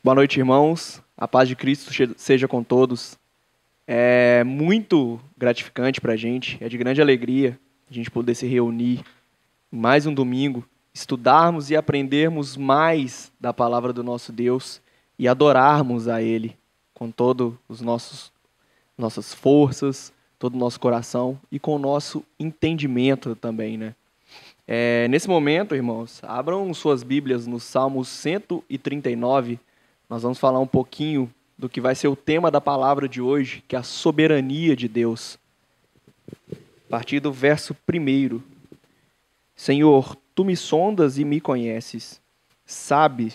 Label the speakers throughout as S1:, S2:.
S1: Boa noite, irmãos. A paz de Cristo seja com todos. É muito gratificante para a gente, é de grande alegria a gente poder se reunir em mais um domingo, estudarmos e aprendermos mais da palavra do nosso Deus e adorarmos a Ele com todos os nossas forças, todo o nosso coração e com o nosso entendimento também, né? Nesse momento, irmãos, abram suas Bíblias no Salmo 139. Nós vamos falar um pouquinho do que vai ser o tema da palavra de hoje, que é a soberania de Deus. A partir do verso 1. Senhor, tu me sondas e me conheces. Sabe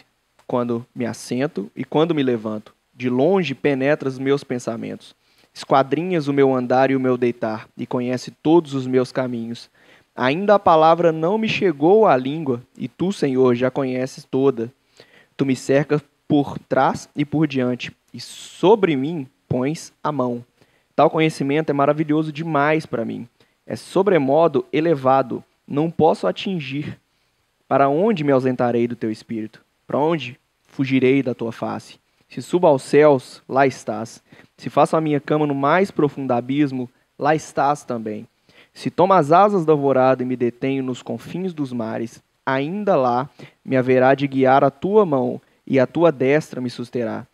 S1: quando me assento e quando me levanto. De longe penetras meus pensamentos. Esquadrinhas o meu andar e o meu deitar, e conhece todos os meus caminhos. Ainda a palavra não me chegou à língua, e tu, Senhor, já conheces toda. Tu me cercas por trás e por diante, e sobre mim pões a mão. Tal conhecimento é maravilhoso demais para mim. É sobremodo elevado, não posso atingir. Para onde me ausentarei do teu espírito? Para onde fugirei da tua face? Se subo aos céus, lá estás. Se faço a minha cama no mais profundo abismo, lá estás também. Se tomo as asas da alvorada e me detenho nos confins dos mares, ainda lá me haverá de guiar a tua mão, e a tua destra me susterá.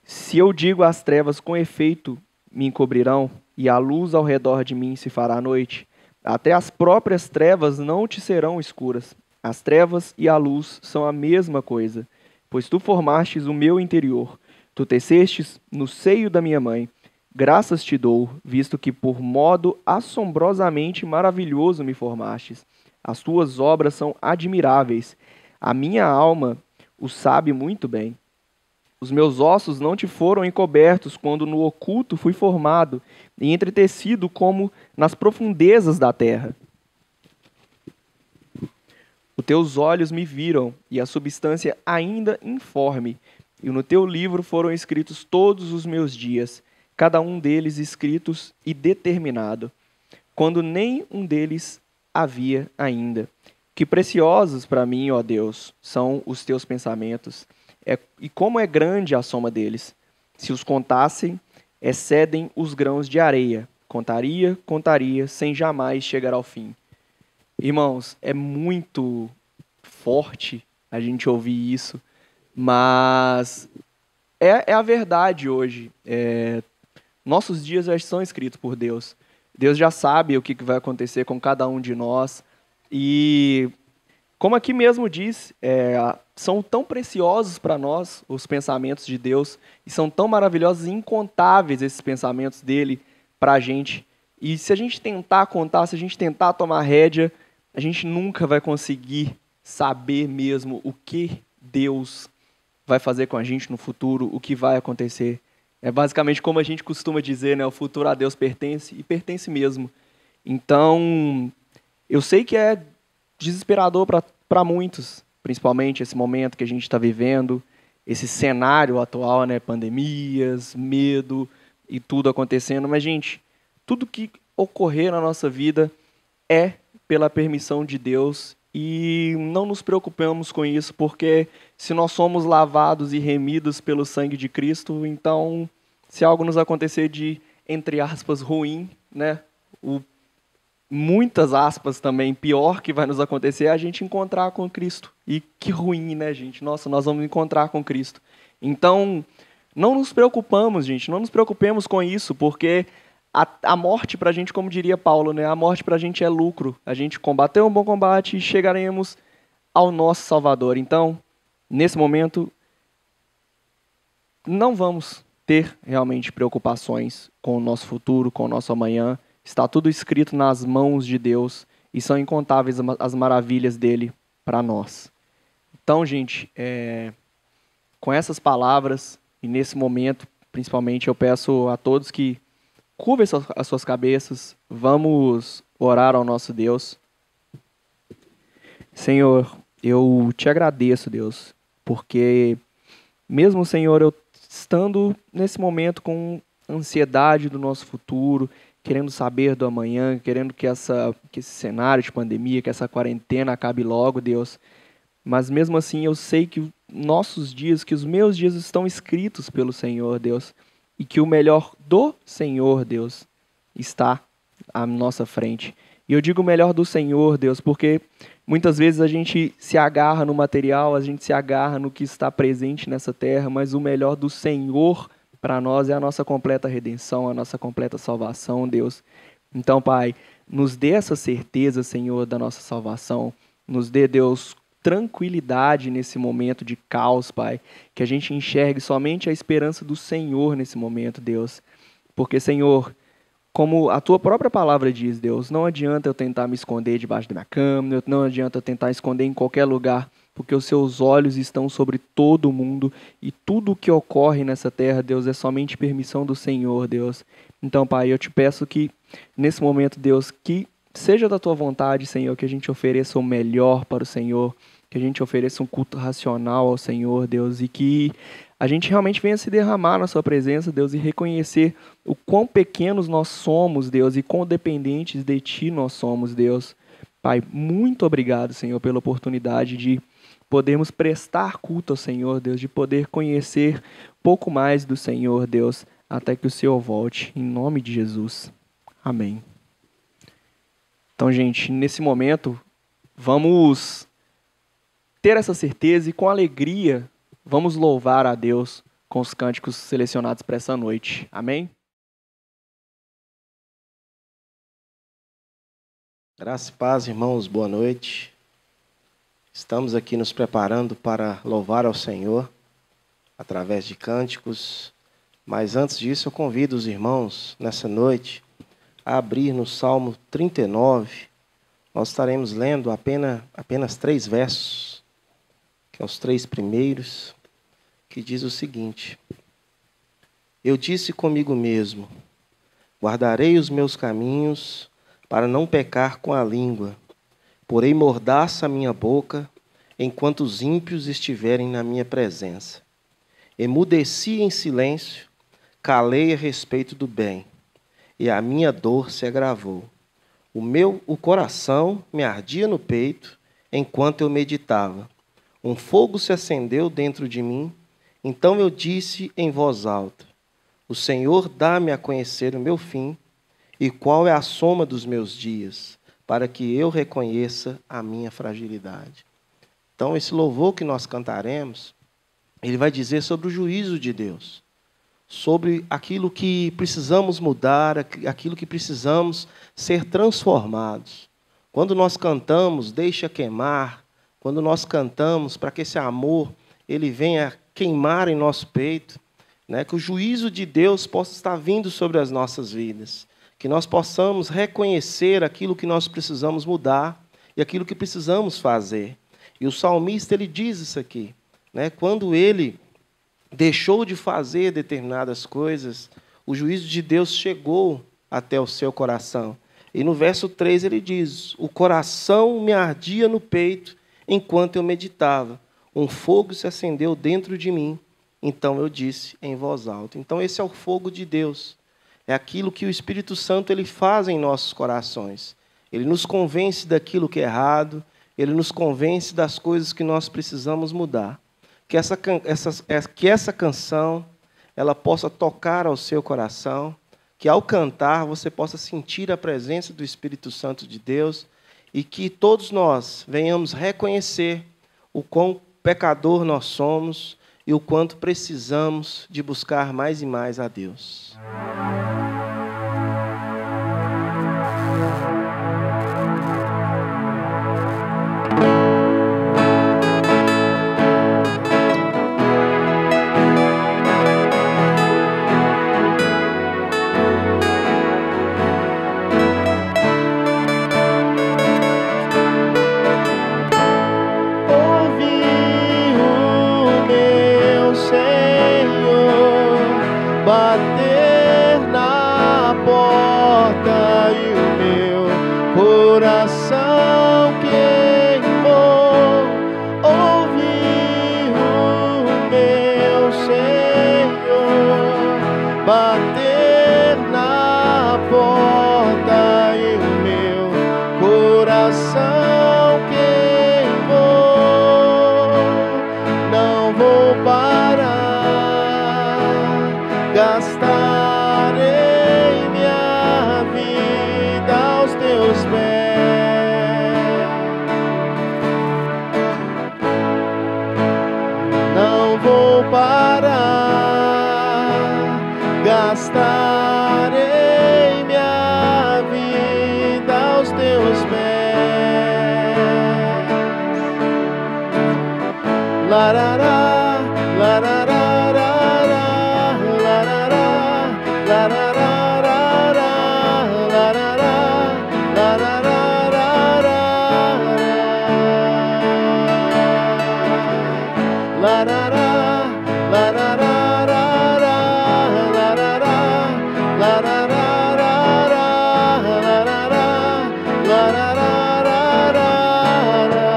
S1: Se eu digo às trevas, com efeito me encobrirão, e a luz ao redor de mim se fará noite, até as próprias trevas não te serão escuras. As trevas e a luz são a mesma coisa, pois tu formastes o meu interior, tu tecestes no seio da minha mãe. Graças te dou, visto que por modo assombrosamente maravilhoso me formastes. As tuas obras são admiráveis. A minha alma o sabe muito bem. Os meus ossos não te foram encobertos quando no oculto fui formado e entretecido como nas profundezas da terra. Os teus olhos me viram e a substância ainda informe, e no teu livro foram escritos todos os meus dias, cada um deles escritos e determinado, quando nem um deles havia ainda. Que preciosos para mim, ó Deus, são os teus pensamentos, e como é grande a soma deles. Se os contassem, excedem os grãos de areia. Contaria, sem jamais chegar ao fim. Irmãos, é muito forte a gente ouvir isso, mas é a verdade hoje. Nossos dias já são escritos por Deus. Deus já sabe o que vai acontecer com cada um de nós. E, como aqui mesmo diz, são tão preciosos para nós os pensamentos de Deus, e são tão maravilhosos e incontáveis esses pensamentos dele para a gente. E se a gente tentar contar, se a gente tentar tomar rédea, a gente nunca vai conseguir saber mesmo o que Deus vai fazer com a gente no futuro, o que vai acontecer. É basicamente como a gente costuma dizer, né? O futuro a Deus pertence, e pertence mesmo. Então, eu sei que é desesperador para muitos, principalmente esse momento que a gente está vivendo, esse cenário atual, né? Pandemias, medo e tudo acontecendo. Mas, gente, tudo que ocorrer na nossa vida é pela permissão de Deus, e não nos preocupemos com isso, porque se nós somos lavados e remidos pelo sangue de Cristo, então, se algo nos acontecer de, entre aspas, ruim, né? Muitas aspas também, pior que vai nos acontecer é a gente encontrar com Cristo. E que ruim, né, gente? Nossa, nós vamos encontrar com Cristo. Então, não nos preocupamos, gente, não nos preocupemos com isso, porque a morte para a gente, como diria Paulo, né? A morte para a gente é lucro. A gente combateu um bom combate e chegaremos ao nosso Salvador. Então, nesse momento, não vamos ter realmente preocupações com o nosso futuro, com o nosso amanhã. Está tudo escrito nas mãos de Deus e são incontáveis as maravilhas dele para nós. Então, gente, com essas palavras e nesse momento, principalmente, eu peço a todos que curvem as suas cabeças, vamos orar ao nosso Deus. Senhor, eu te agradeço, Deus, porque mesmo, Senhor, eu estando nesse momento com ansiedade do nosso futuro, querendo saber do amanhã, querendo que esse cenário de pandemia, que essa quarentena acabe logo, Deus, mas mesmo assim eu sei que nossos dias, que os meus dias estão escritos pelo Senhor, Deus, e que o melhor do Senhor, Deus, está à nossa frente. E eu digo o melhor do Senhor, Deus, porque muitas vezes a gente se agarra no material, a gente se agarra no que está presente nessa terra, mas o melhor do Senhor para nós é a nossa completa redenção, a nossa completa salvação, Deus. Então, Pai, nos dê essa certeza, Senhor, da nossa salvação. Nos dê, Deus, tranquilidade nesse momento de caos, Pai. Que a gente enxergue somente a esperança do Senhor nesse momento, Deus. Porque, Senhor, como a Tua própria palavra diz, Deus, não adianta eu tentar me esconder debaixo da minha cama, não adianta eu tentar esconder em qualquer lugar, porque os Seus olhos estão sobre todo o mundo e tudo o que ocorre nessa terra, Deus, é somente permissão do Senhor, Deus. Então, Pai, eu te peço que, nesse momento, Deus, que seja da Tua vontade, Senhor, que a gente ofereça o melhor para o Senhor, que a gente ofereça um culto racional ao Senhor, Deus, e que a gente realmente venha se derramar na Sua presença, Deus, e reconhecer o quão pequenos nós somos, Deus, e quão dependentes de Ti nós somos, Deus. Pai, muito obrigado, Senhor, pela oportunidade de podermos prestar culto ao Senhor, Deus, de poder conhecer pouco mais do Senhor, Deus, até que o Senhor volte, em nome de Jesus. Amém. Então, gente, nesse momento, vamos ter essa certeza e com alegria vamos louvar a Deus com os cânticos selecionados para essa noite. Amém?
S2: Graça e paz, irmãos, boa noite. Estamos aqui nos preparando para louvar ao Senhor através de cânticos. Mas antes disso, eu convido os irmãos, nessa noite, a abrir no Salmo 39. Nós estaremos lendo apenas 3 versos, que são os 3 primeiros, que diz o seguinte: Eu disse comigo mesmo, guardarei os meus caminhos para não pecar com a língua, porei mordaça a minha boca enquanto os ímpios estiverem na minha presença. Emudeci em silêncio, calei a respeito do bem, e a minha dor se agravou. O coração me ardia no peito enquanto eu meditava. Um fogo se acendeu dentro de mim, então eu disse em voz alta: O Senhor dá-me a conhecer o meu fim, e qual é a soma dos meus dias, para que eu reconheça a minha fragilidade. Então, esse louvor que nós cantaremos, ele vai dizer sobre o juízo de Deus, sobre aquilo que precisamos mudar, aquilo que precisamos ser transformados. Quando nós cantamos, deixa queimar, quando nós cantamos para que esse amor ele venha queimar em nosso peito, né, que o juízo de Deus possa estar vindo sobre as nossas vidas, que nós possamos reconhecer aquilo que nós precisamos mudar e aquilo que precisamos fazer. E o salmista ele diz isso aqui, né, quando ele deixou de fazer determinadas coisas, o juízo de Deus chegou até o seu coração. E no verso 3 ele diz: O coração me ardia no peito enquanto eu meditava. Um fogo se acendeu dentro de mim. Então eu disse em voz alta. Então esse é o fogo de Deus. É aquilo que o Espírito Santo ele faz em nossos corações. Ele nos convence daquilo que é errado. Ele nos convence das coisas que nós precisamos mudar. Que essa canção ela possa tocar ao seu coração, que ao cantar você possa sentir a presença do Espírito Santo de Deus e que todos nós venhamos reconhecer o quão pecador nós somos e o quanto precisamos de buscar mais e mais a Deus.
S3: Bater
S2: larará, larararará, larará, larararará, larará, larararará, larará, larararará, larará,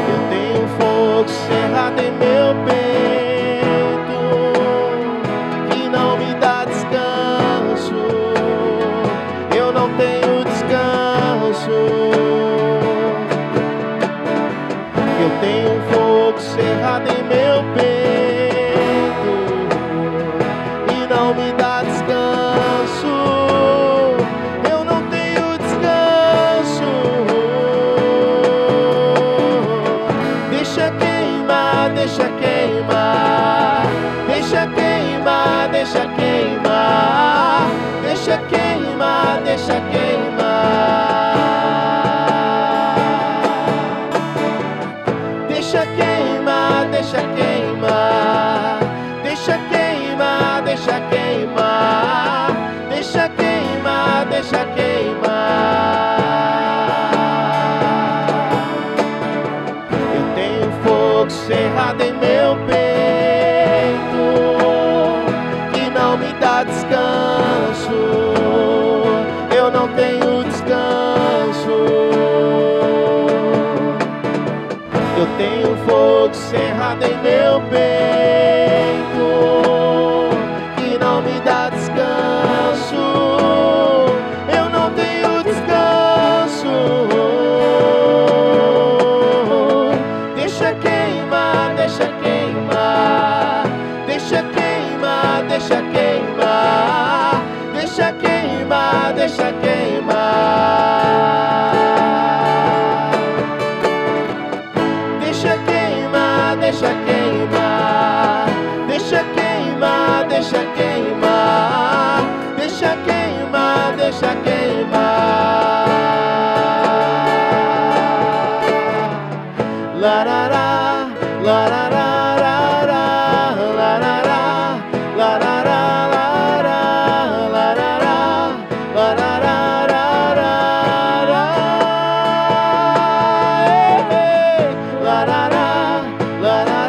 S2: eu tenho fogo cerrado em meu peito que não me dá descanso. Eu não tenho descanso. Eu tenho fogo cerrado em meu peito e não me dá descanso. Eu não tenho descanso. Deixa queimar, deixa queimar, deixa queimar, deixa queimar, deixa queimar, deixa queimar. Deixa queimar, deixa queimar, deixa queimar, deixa queimar, deixa queimar, deixa queimar. Eu tenho fogo cerrado em meu peito que não me dá descanso. Eu não tenho descanso. Eu tenho fogo cerrado em meu peito que não me dá descanso. Eu não tenho descanso. Deixa queimar, deixa queimar, deixa queimar, deixa queimar, deixa queimar, deixa queimar. Deixa queimar, deixa queimar, deixa queimar, deixa queimar, deixa queimar, deixa queimar. Larará, larararará, larará, larará, larará, larararará,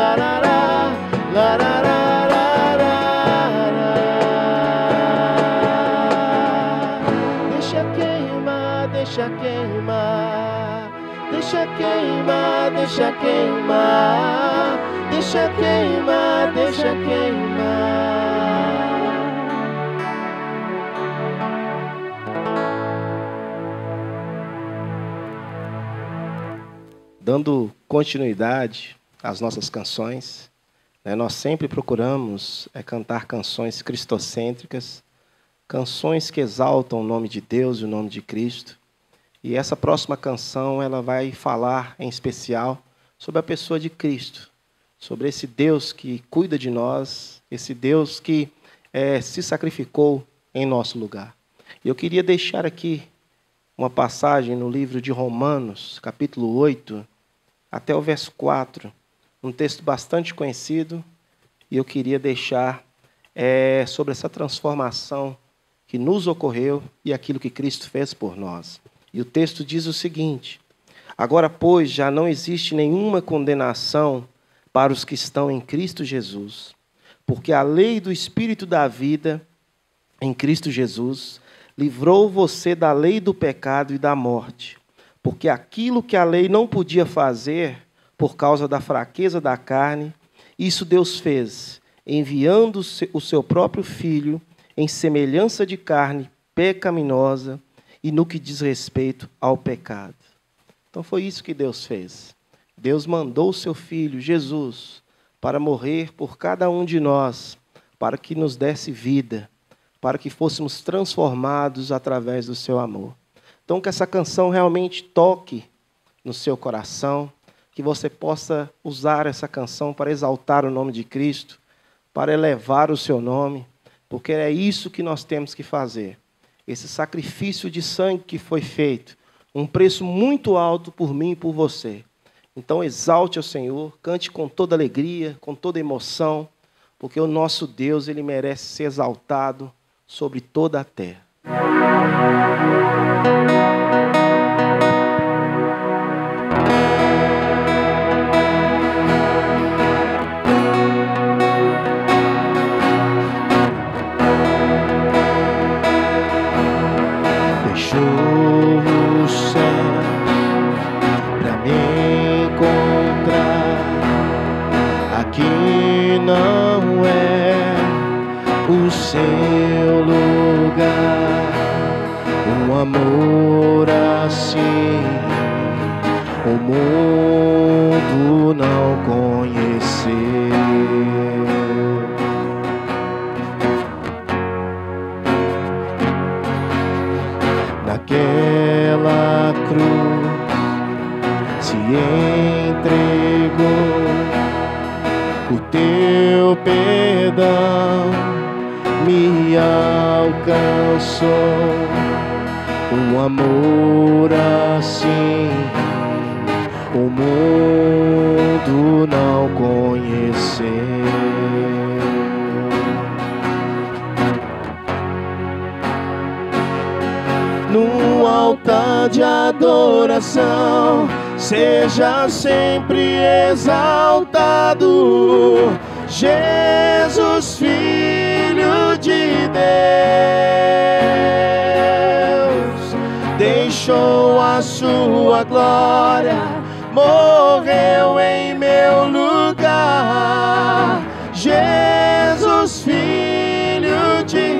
S2: larará, larará, larará, deixa queimar, deixa queimar, deixa queimar, deixa queimar, deixa queimar, deixa queimar. Dando continuidade às nossas canções, nós sempre procuramos cantar canções cristocêntricas, canções que exaltam o nome de Deus e o nome de Cristo. E essa próxima canção ela vai falar, em especial, sobre a pessoa de Cristo, sobre esse Deus que cuida de nós, esse Deus que se sacrificou em nosso lugar. E eu queria deixar aqui uma passagem no livro de Romanos, capítulo 8, até o verso 4, um texto bastante conhecido, e eu queria deixar sobre essa transformação que nos ocorreu e aquilo que Cristo fez por nós. E o texto diz o seguinte: agora, pois, já não existe nenhuma condenação para os que estão em Cristo Jesus, porque a lei do Espírito da vida em Cristo Jesus livrou você da lei do pecado e da morte, porque aquilo que a lei não podia fazer por causa da fraqueza da carne, isso Deus fez, enviando o seu próprio Filho em semelhança de carne pecaminosa e no que diz respeito ao pecado. Então foi isso que Deus fez. Deus mandou o seu Filho, Jesus, para morrer por cada um de nós, para que nos desse vida, para que fôssemos transformados através do seu amor. Então que essa canção realmente toque no seu coração, que você possa usar essa canção para exaltar o nome de Cristo, para elevar o seu nome, porque é isso que nós temos que fazer. esse sacrifício de sangue que foi feito, um preço muito alto por mim e por você. Então exalte ao Senhor, cante com toda alegria, com toda emoção, porque o nosso Deus, Ele merece ser exaltado sobre toda a terra. Não é o seu lugar, um amor assim o mundo não conheceu. Naquela cruz se entregou, o teu perdão me alcançou, um amor assim o mundo não conheceu. No altar de adoração, seja sempre exaltado, Jesus, Filho de Deus, deixou a sua glória, morreu em meu lugar, Jesus, Filho de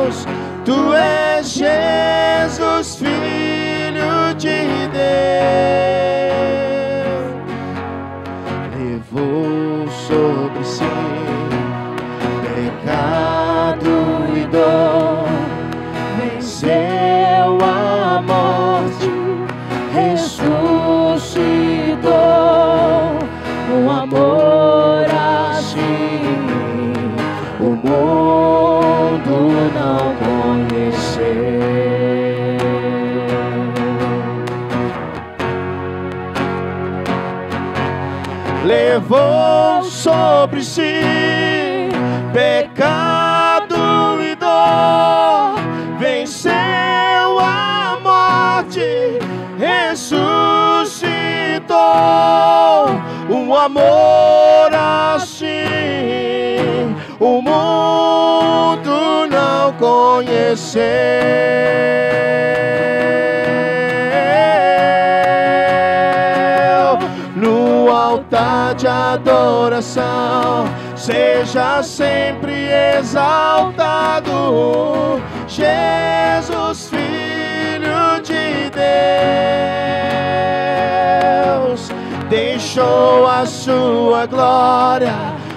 S2: Deus, tu és Jesus, Filho de Deus, levou sobre si pecado e dor, venceu a morte, ressuscitou, um amor assim o mundo não conheceu. Levou sobre si pecado e dor, venceu a morte, ressuscitou, um amor assim o mundo não conheceu. No altar de adoração, seja sempre exaltado, Jesus, Filho de Deus, deixou a sua glória,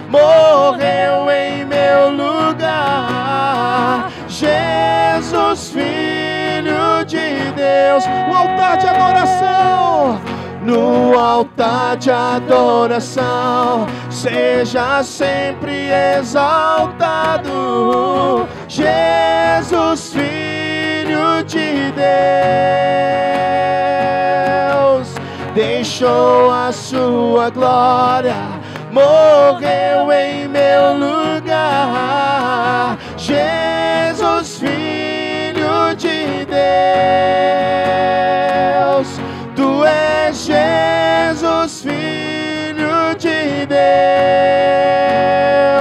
S2: morreu em meu lugar, Jesus, Filho de Deus. O altar de adoração, no altar de adoração, seja sempre exaltado, Jesus, Filho de Deus, deixou a sua glória, morreu em meu lugar, Jesus, Filho de Deus, tu és Jesus, Filho de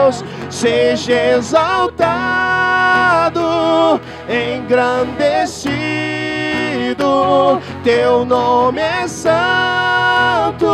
S2: Deus, seja exaltado, engrandecido, teu nome é santo,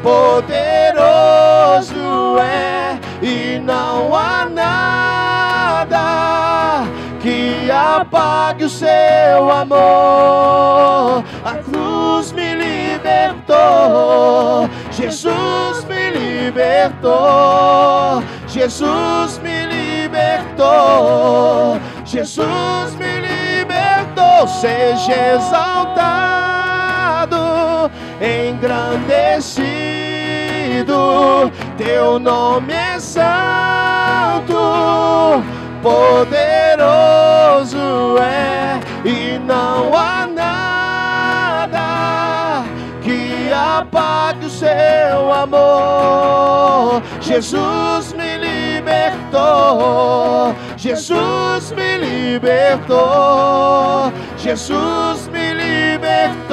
S2: poderoso é, e não há nada que apague o seu amor. A cruz me libertou, Jesus me libertou, Jesus me libertou, Jesus me libertou. Seja exaltado, engrandecido, teu nome é santo, poderoso é, e não há nada que apague o seu amor. Jesus me libertou, Jesus me libertou, Jesus me libertou,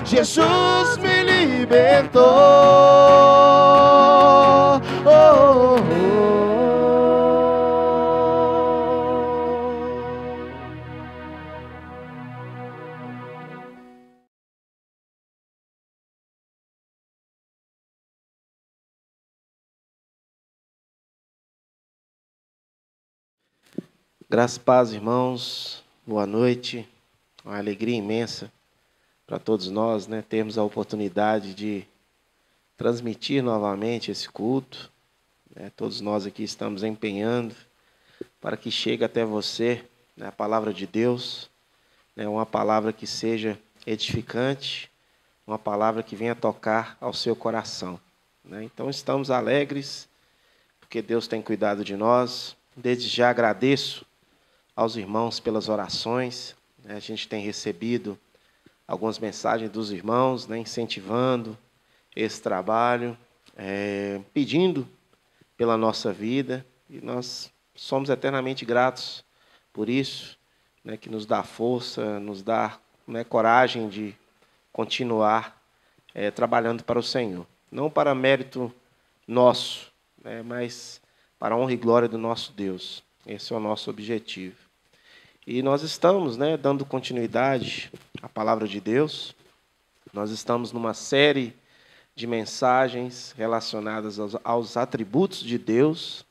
S2: Jesus me libertou. Oh, oh, oh. Graças e paz, irmãos. Boa noite. Uma alegria imensa para todos nós, né, termos a oportunidade de transmitir novamente esse culto. Todos nós aqui estamos empenhando para que chegue até você, né, a palavra de Deus, né, uma palavra que seja edificante, uma palavra que venha tocar ao seu coração, né? Então estamos alegres porque Deus tem cuidado de nós. Desde já agradeço aos irmãos pelas orações, né? A gente tem recebido algumas mensagens dos irmãos, né, incentivando esse trabalho, pedindo pela nossa vida, e nós somos eternamente gratos por isso, né, que nos dá força, nos dá, né, coragem de continuar trabalhando para o Senhor. Não para mérito nosso, né, mas para a honra e glória do nosso Deus. Esse é o nosso objetivo. E nós estamos, né, dando continuidade à palavra de Deus. Nós estamos numa série de mensagens relacionadas aos atributos de Deus.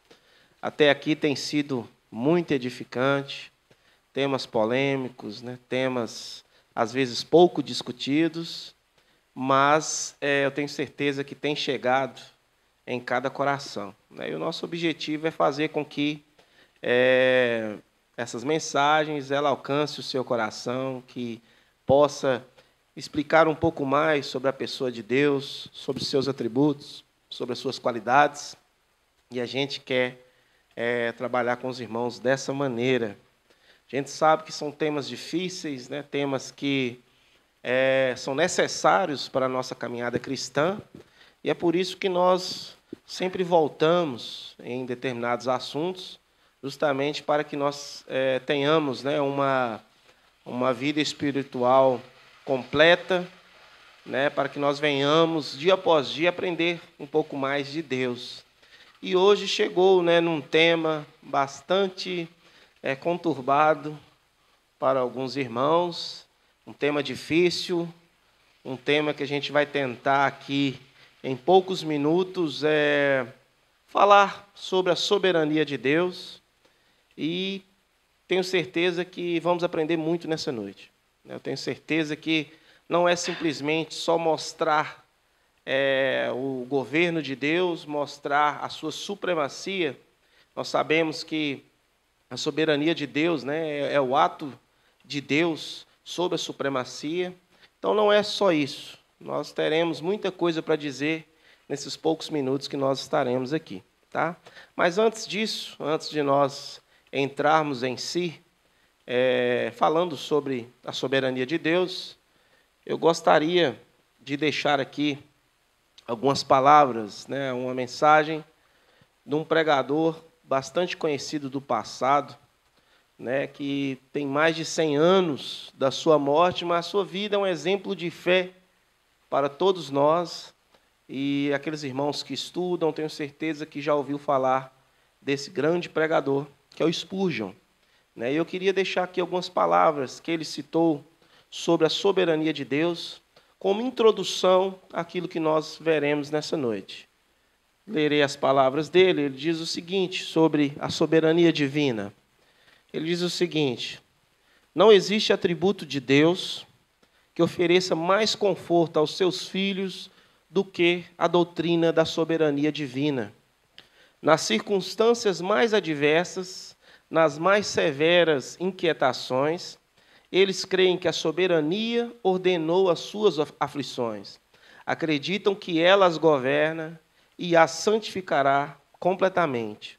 S2: Até aqui tem sido muito edificante, temas polêmicos, né, temas às vezes pouco discutidos, mas eu tenho certeza que tem chegado em cada coração, né? E o nosso objetivo é fazer com que essas mensagens ela alcance o seu coração, que possa explicar um pouco mais sobre a pessoa de Deus, sobre os seus atributos, sobre as suas qualidades. E a gente quer trabalhar com os irmãos dessa maneira. A gente sabe que são temas difíceis, né? Temas que são necessários para a nossa caminhada cristã, e é por isso que nós sempre voltamos em determinados assuntos, justamente para que nós tenhamos, né, uma vida espiritual completa, né, para que nós venhamos, dia após dia, aprender um pouco mais de Deus. E hoje chegou, né, num tema bastante conturbado para alguns irmãos, um tema difícil, um tema que a gente vai tentar aqui, em poucos minutos, falar sobre a soberania de Deus. E tenho certeza que vamos aprender muito nessa noite. Eu tenho certeza que não é simplesmente só mostrar o governo de Deus, mostrar a sua supremacia. Nós sabemos que a soberania de Deus, né, é o ato de Deus sobre a supremacia. Então não é só isso. Nós teremos muita coisa para dizer nesses poucos minutos que nós estaremos aqui, tá? Mas antes disso, antes de nós entrarmos em si, falando sobre a soberania de Deus, eu gostaria de deixar aqui algumas palavras, né, uma mensagem de um pregador bastante conhecido do passado, né, que tem mais de 100 anos da sua morte, mas a sua vida é um exemplo de fé para todos nós, e aqueles irmãos que estudam, tenho certeza que já ouviu falar desse grande pregador, que é o Spurgeon, né? E eu queria deixar aqui algumas palavras que ele citou sobre a soberania de Deus, como introdução àquilo que nós veremos nessa noite. Lerei as palavras dele. Ele diz o seguinte sobre a soberania divina. Ele diz o seguinte: não existe atributo de Deus que ofereça mais conforto aos seus filhos do que a doutrina da soberania divina. Nas circunstâncias mais adversas, nas mais severas inquietações, eles creem que a soberania ordenou as suas aflições. Acreditam que ela as governa e as santificará completamente.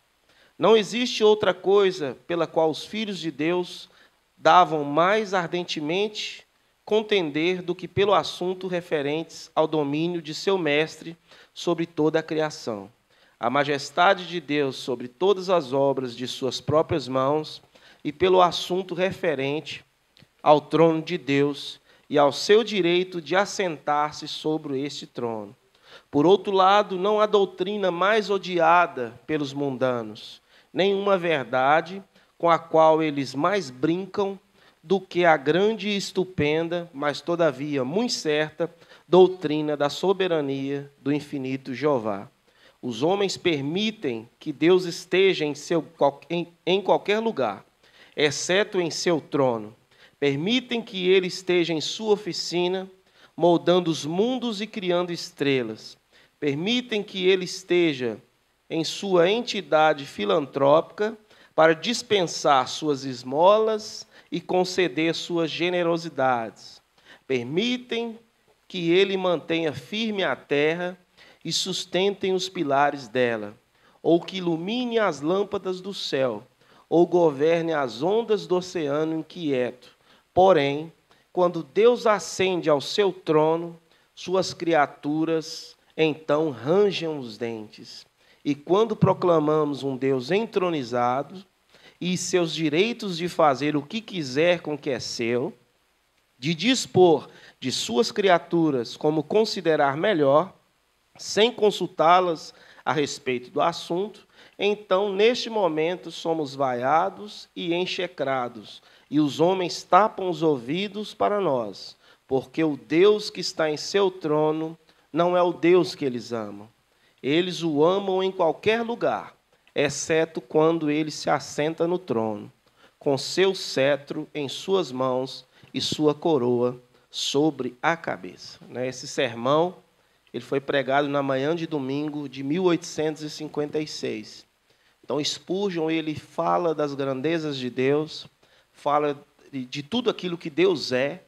S2: Não existe outra coisa pela qual os filhos de Deus davam mais ardentemente contender do que pelo assunto referentes ao domínio de seu mestre sobre toda a criação, a majestade de Deus sobre todas as obras de suas próprias mãos, e pelo assunto referente ao trono de Deus e ao seu direito de assentar-se sobre este trono. Por outro lado, não há doutrina mais odiada pelos mundanos, nenhuma verdade com a qual eles mais brincam do que a grande e estupenda, mas todavia muito certa, doutrina da soberania do infinito Jeová. Os homens permitem que Deus esteja em qualquer lugar, exceto em seu trono. Permitem que ele esteja em sua oficina, moldando os mundos e criando estrelas. Permitem que ele esteja em sua entidade filantrópica para dispensar suas esmolas e conceder suas generosidades. Permitem que ele mantenha firme a terra e sustentem os pilares dela, ou que ilumine as lâmpadas do céu, ou governe as ondas do oceano inquieto. Porém, quando Deus ascende ao seu trono, suas criaturas então rangem os dentes. E quando proclamamos um Deus entronizado e seus direitos de fazer o que quiser com o que é seu, de dispor de suas criaturas como considerar melhor, sem consultá-las a respeito do assunto, então, neste momento, somos vaiados e enxecrados, e os homens tapam os ouvidos para nós, porque o Deus que está em seu trono não é o Deus que eles amam. Eles o amam em qualquer lugar, exceto quando ele se assenta no trono, com seu cetro em suas mãos e sua coroa sobre a cabeça. Esse sermão ele foi pregado na manhã de domingo de 1856. Então, Spurgeon ele fala das grandezas de Deus, fala de tudo aquilo que Deus é,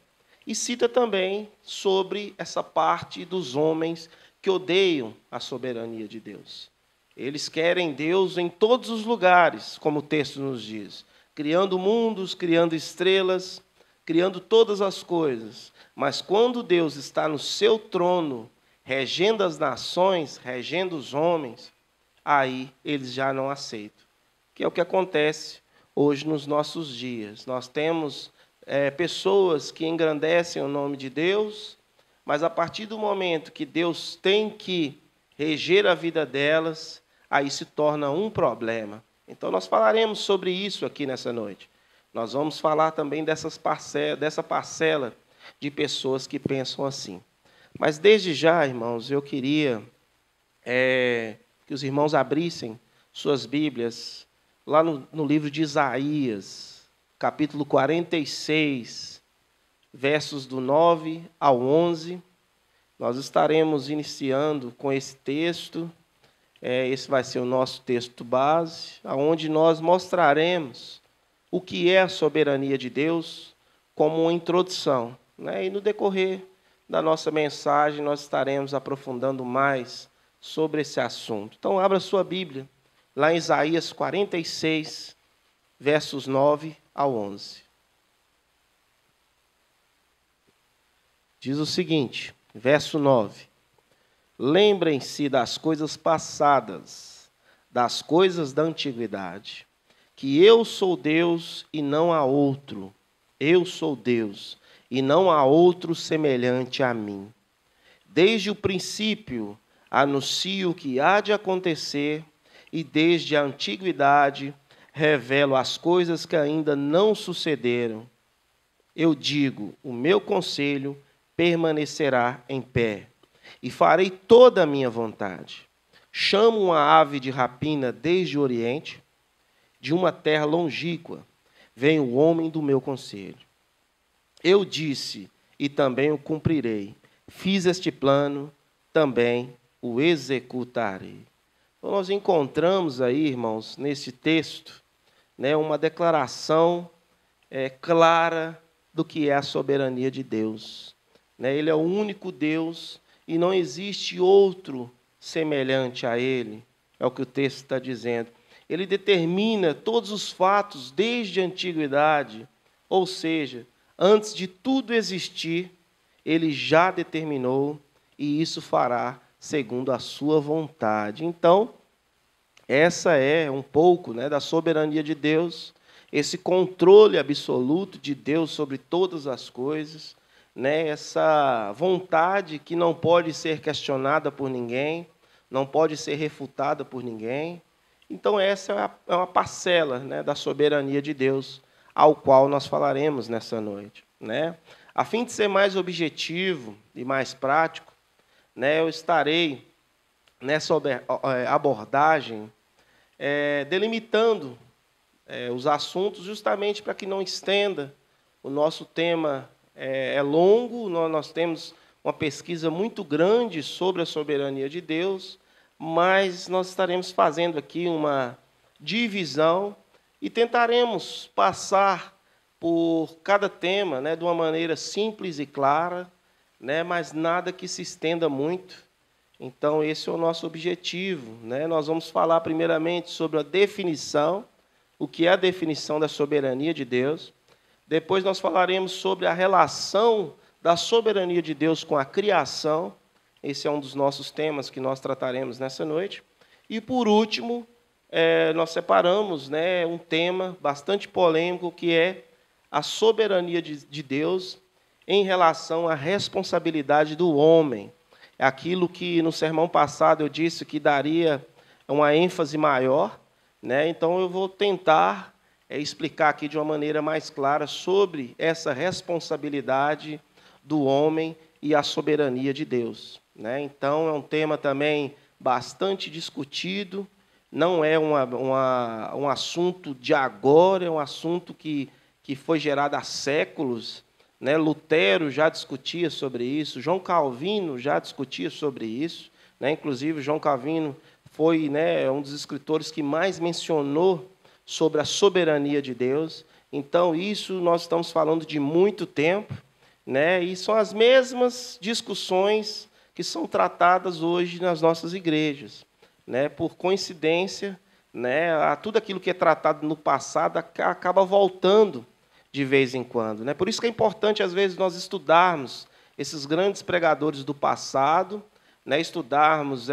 S2: e cita também sobre essa parte dos homens que odeiam a soberania de Deus. Eles querem Deus em todos os lugares, como o texto nos diz, criando mundos, criando estrelas, criando todas as coisas. Mas quando Deus está no seu trono, regendo as nações, regendo os homens, aí eles já não aceitam. Que é o que acontece hoje nos nossos dias. Nós temos pessoas que engrandecem o nome de Deus, mas a partir do momento que Deus tem que reger a vida delas, aí se torna um problema. Então nós falaremos sobre isso aqui nessa noite. Nós vamos falar também dessa parcela de pessoas que pensam assim. Mas desde já, irmãos, eu queria que os irmãos abrissem suas Bíblias lá no livro de Isaías, capítulo 46, versos do 9 ao 11. Nós estaremos iniciando com esse texto. Esse vai ser o nosso texto base, onde nós mostraremos o que é a soberania de Deus como uma introdução. E no decorrer da nossa mensagem, nós estaremos aprofundando mais sobre esse assunto. Então, abra sua Bíblia, lá em Isaías 46, versos 9 ao 11. Diz o seguinte, verso 9. Lembrem-se das coisas passadas, das coisas da antiguidade, que eu sou Deus e não há outro. Eu sou Deus e não há outro semelhante a mim. Desde o princípio anuncio o que há de acontecer e desde a antiguidade revelo as coisas que ainda não sucederam. Eu digo, o meu conselho permanecerá em pé e farei toda a minha vontade. Chamo uma ave de rapina desde o Oriente, de uma terra longínqua, vem o homem do meu conselho. Eu disse, e também o cumprirei. Fiz este plano, também o executarei. Então, nós encontramos aí, irmãos, nesse texto, uma declaração clara do que é a soberania de Deus. Ele é o único Deus e não existe outro semelhante a Ele. É o que o texto está dizendo. ele determina todos os fatos desde a antiguidade, ou seja, antes de tudo existir, ele já determinou e isso fará segundo a sua vontade. Então, essa é um pouco, né, da soberania de Deus, esse controle absoluto de Deus sobre todas as coisas, né, essa vontade que não pode ser questionada por ninguém, não pode ser refutada por ninguém. Então, essa é uma parcela, né, da soberania de Deus, ao qual nós falaremos nessa noite, né? A fim de ser mais objetivo e mais prático, né, eu estarei nessa abordagem delimitando os assuntos justamente para que não estenda. O nosso tema é longo, nós temos uma pesquisa muito grande sobre a soberania de Deus, mas nós estaremos fazendo aqui uma divisão e tentaremos passar por cada tema, né, de uma maneira simples e clara, né, mas nada que se estenda muito. Então, esse é o nosso objetivo, né? Nós vamos falar primeiramente sobre a definição, o que é a definição da soberania de Deus. Depois nós falaremos sobre a relação da soberania de Deus com a criação. Esse é um dos nossos temas que nós trataremos nessa noite. E, por último, nós separamos, né, um tema bastante polêmico, que é a soberania de Deus em relação à responsabilidade do homem. É aquilo que no sermão passado eu disse que daria uma ênfase maior, né? Então eu vou tentar explicar aqui de uma maneira mais clara sobre essa responsabilidade do homem e a soberania de Deus, né? Então é um tema também bastante discutido, não é um assunto de agora, é um assunto que foi gerado há séculos, né? Lutero já discutia sobre isso, João Calvino já discutia sobre isso, né? Inclusive, João Calvino foi, né, um dos escritores que mais mencionou sobre a soberania de Deus. Então, isso nós estamos falando de muito tempo, né? E são as mesmas discussões que são tratadas hoje nas nossas igrejas, né? Por coincidência, né, tudo aquilo que é tratado no passado acaba voltando de vez em quando, né? Por isso que é importante, às vezes, nós estudarmos esses grandes pregadores do passado, né? Estudarmos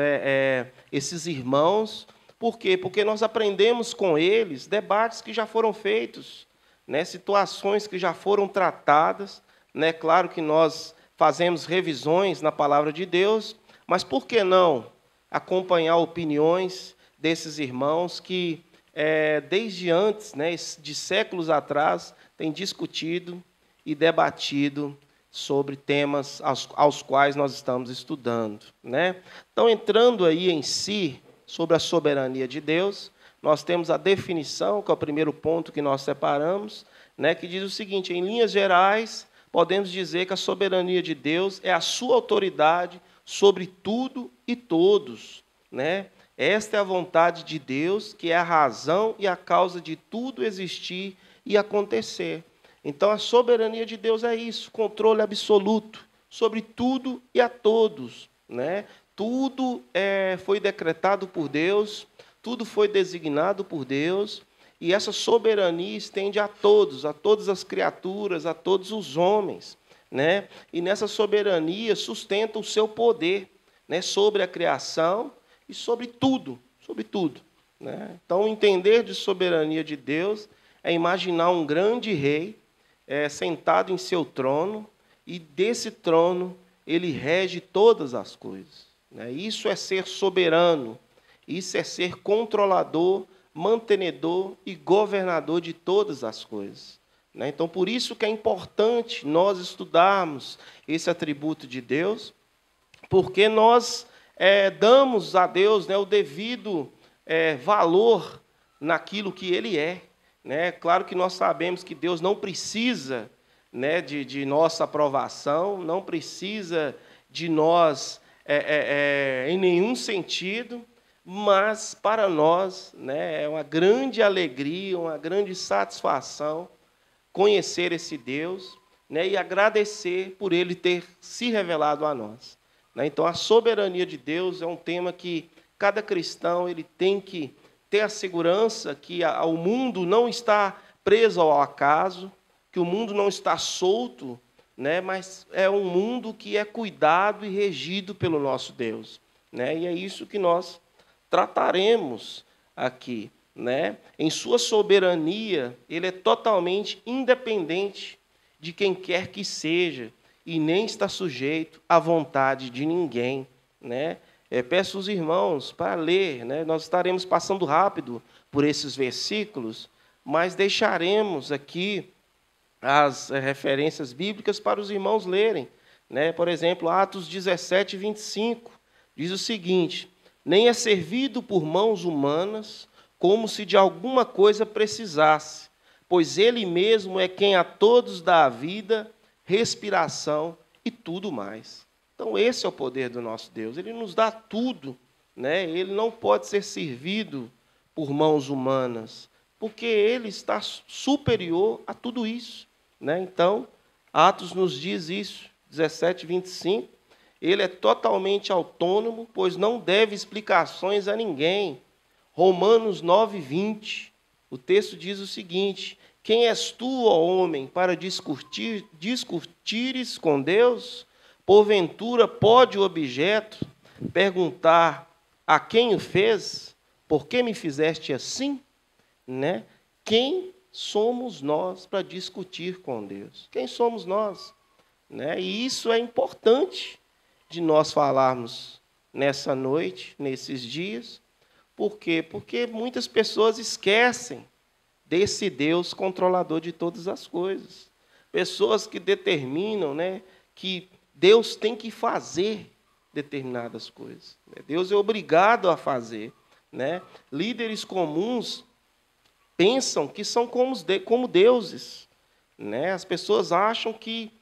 S2: esses irmãos. Por quê? Porque nós aprendemos com eles debates que já foram feitos, né? Situações que já foram tratadas, né? Claro que nós fazemos revisões na palavra de Deus, mas por que não acompanhar opiniões desses irmãos que, desde antes, né, de séculos atrás, têm discutido e debatido sobre temas aos quais nós estamos estudando, né? Então, entrando aí em si, sobre a soberania de Deus, nós temos a definição, que é o primeiro ponto que nós separamos, né, que diz o seguinte: em linhas gerais, podemos dizer que a soberania de Deus é a sua autoridade sobre tudo e todos, né? Esta é a vontade de Deus, que é a razão e a causa de tudo existir e acontecer. Então, a soberania de Deus é isso, controle absoluto sobre tudo e a todos, né? Tudo foi decretado por Deus, tudo foi designado por Deus, e essa soberania estende a todas as criaturas, a todos os homens, né? E nessa soberania sustenta o seu poder, né, sobre a criação e sobre tudo, né? Então, entender de soberania de Deus é imaginar um grande rei sentado em seu trono, e desse trono ele rege todas as coisas, né? Isso é ser soberano, isso é ser controlador, mantenedor e governador de todas as coisas, né? Então, por isso que é importante nós estudarmos esse atributo de Deus, porque nós damos a Deus, né, o devido valor naquilo que Ele é, né? Claro que nós sabemos que Deus não precisa, né, de nossa aprovação, não precisa de nós em nenhum sentido, mas para nós, né, é uma grande alegria, uma grande satisfação conhecer esse Deus, né, e agradecer por Ele ter se revelado a nós, né? Então, a soberania de Deus é um tema que cada cristão ele tem que ter a segurança que o mundo não está preso ao acaso, que o mundo não está solto, né? Mas é um mundo que é cuidado e regido pelo nosso Deus, né? E é isso que nós trataremos aqui, né? Em sua soberania, ele é totalmente independente de quem quer que seja e nem está sujeito à vontade de ninguém, né? Peço aos irmãos para ler, né? Nós estaremos passando rápido por esses versículos, mas deixaremos aqui as referências bíblicas para os irmãos lerem, né? Por exemplo, Atos 17, 25, diz o seguinte: nem é servido por mãos humanas, como se de alguma coisa precisasse, pois Ele mesmo é quem a todos dá a vida, respiração e tudo mais. Então, esse é o poder do nosso Deus. Ele nos dá tudo, né? Ele não pode ser servido por mãos humanas, porque Ele está superior a tudo isso, né? Então, Atos nos diz isso, 17, 25. Ele é totalmente autônomo, pois não deve explicações a ninguém. Romanos 9, 20. O texto diz o seguinte: quem és tu, ó homem, para discutires com Deus? Porventura pode o objeto perguntar a quem o fez? Por que me fizeste assim? Né? Quem somos nós para discutir com Deus? Quem somos nós? Né? E isso é importante de nós falarmos nessa noite, nesses dias. Por quê? Porque muitas pessoas esquecem desse Deus controlador de todas as coisas. Pessoas que determinam, né, que Deus tem que fazer determinadas coisas. Deus é obrigado a fazer, né? Líderes comuns pensam que são como deuses, né? As pessoas acham que,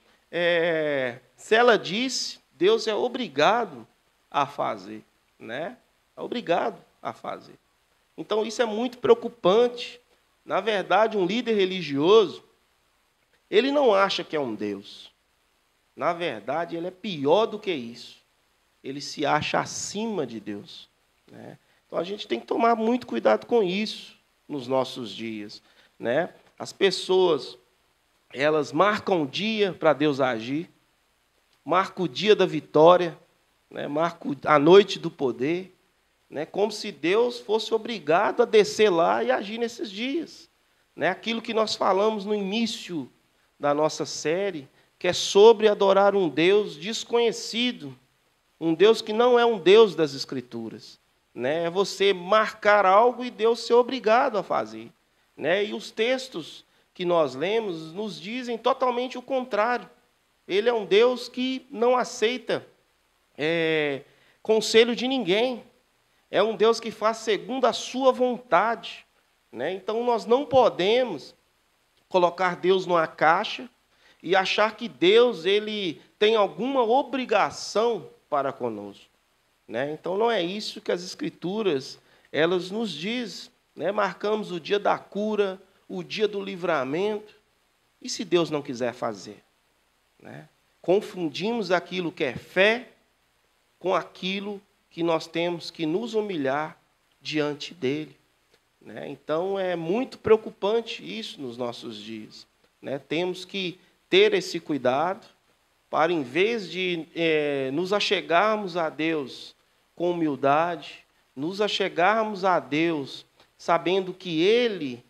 S2: se ela disse, Deus é obrigado a fazer, né? É obrigado a fazer. Então, isso é muito preocupante. Na verdade, um líder religioso, ele não acha que é um Deus. Na verdade, ele é pior do que isso. Ele se acha acima de Deus, né? Então, a gente tem que tomar muito cuidado com isso nos nossos dias, né? As pessoas, elas marcam o dia para Deus agir, marcam o dia da vitória, né? Marcam a noite do poder, né? Como se Deus fosse obrigado a descer lá e agir nesses dias, né? Aquilo que nós falamos no início da nossa série, que é sobre adorar um Deus desconhecido, um Deus que não é um Deus das Escrituras, né? É você marcar algo e Deus ser obrigado a fazer, né? E os textos que nós lemos nos dizem totalmente o contrário. Ele é um Deus que não aceita conselho de ninguém. É um Deus que faz segundo a sua vontade, né? Então, nós não podemos colocar Deus numa caixa e achar que Deus ele tem alguma obrigação para conosco, né? Então, não é isso que as Escrituras elas nos dizem, né? Marcamos o dia da cura, o dia do livramento. E se Deus não quiser fazer, né? Confundimos aquilo que é fé com aquilo que nós temos que nos humilhar diante dele, né? Então, é muito preocupante isso nos nossos dias, né? Temos que ter esse cuidado para, em vez de nos achegarmos a Deus com humildade, nos achegarmos a Deus sabendo que Ele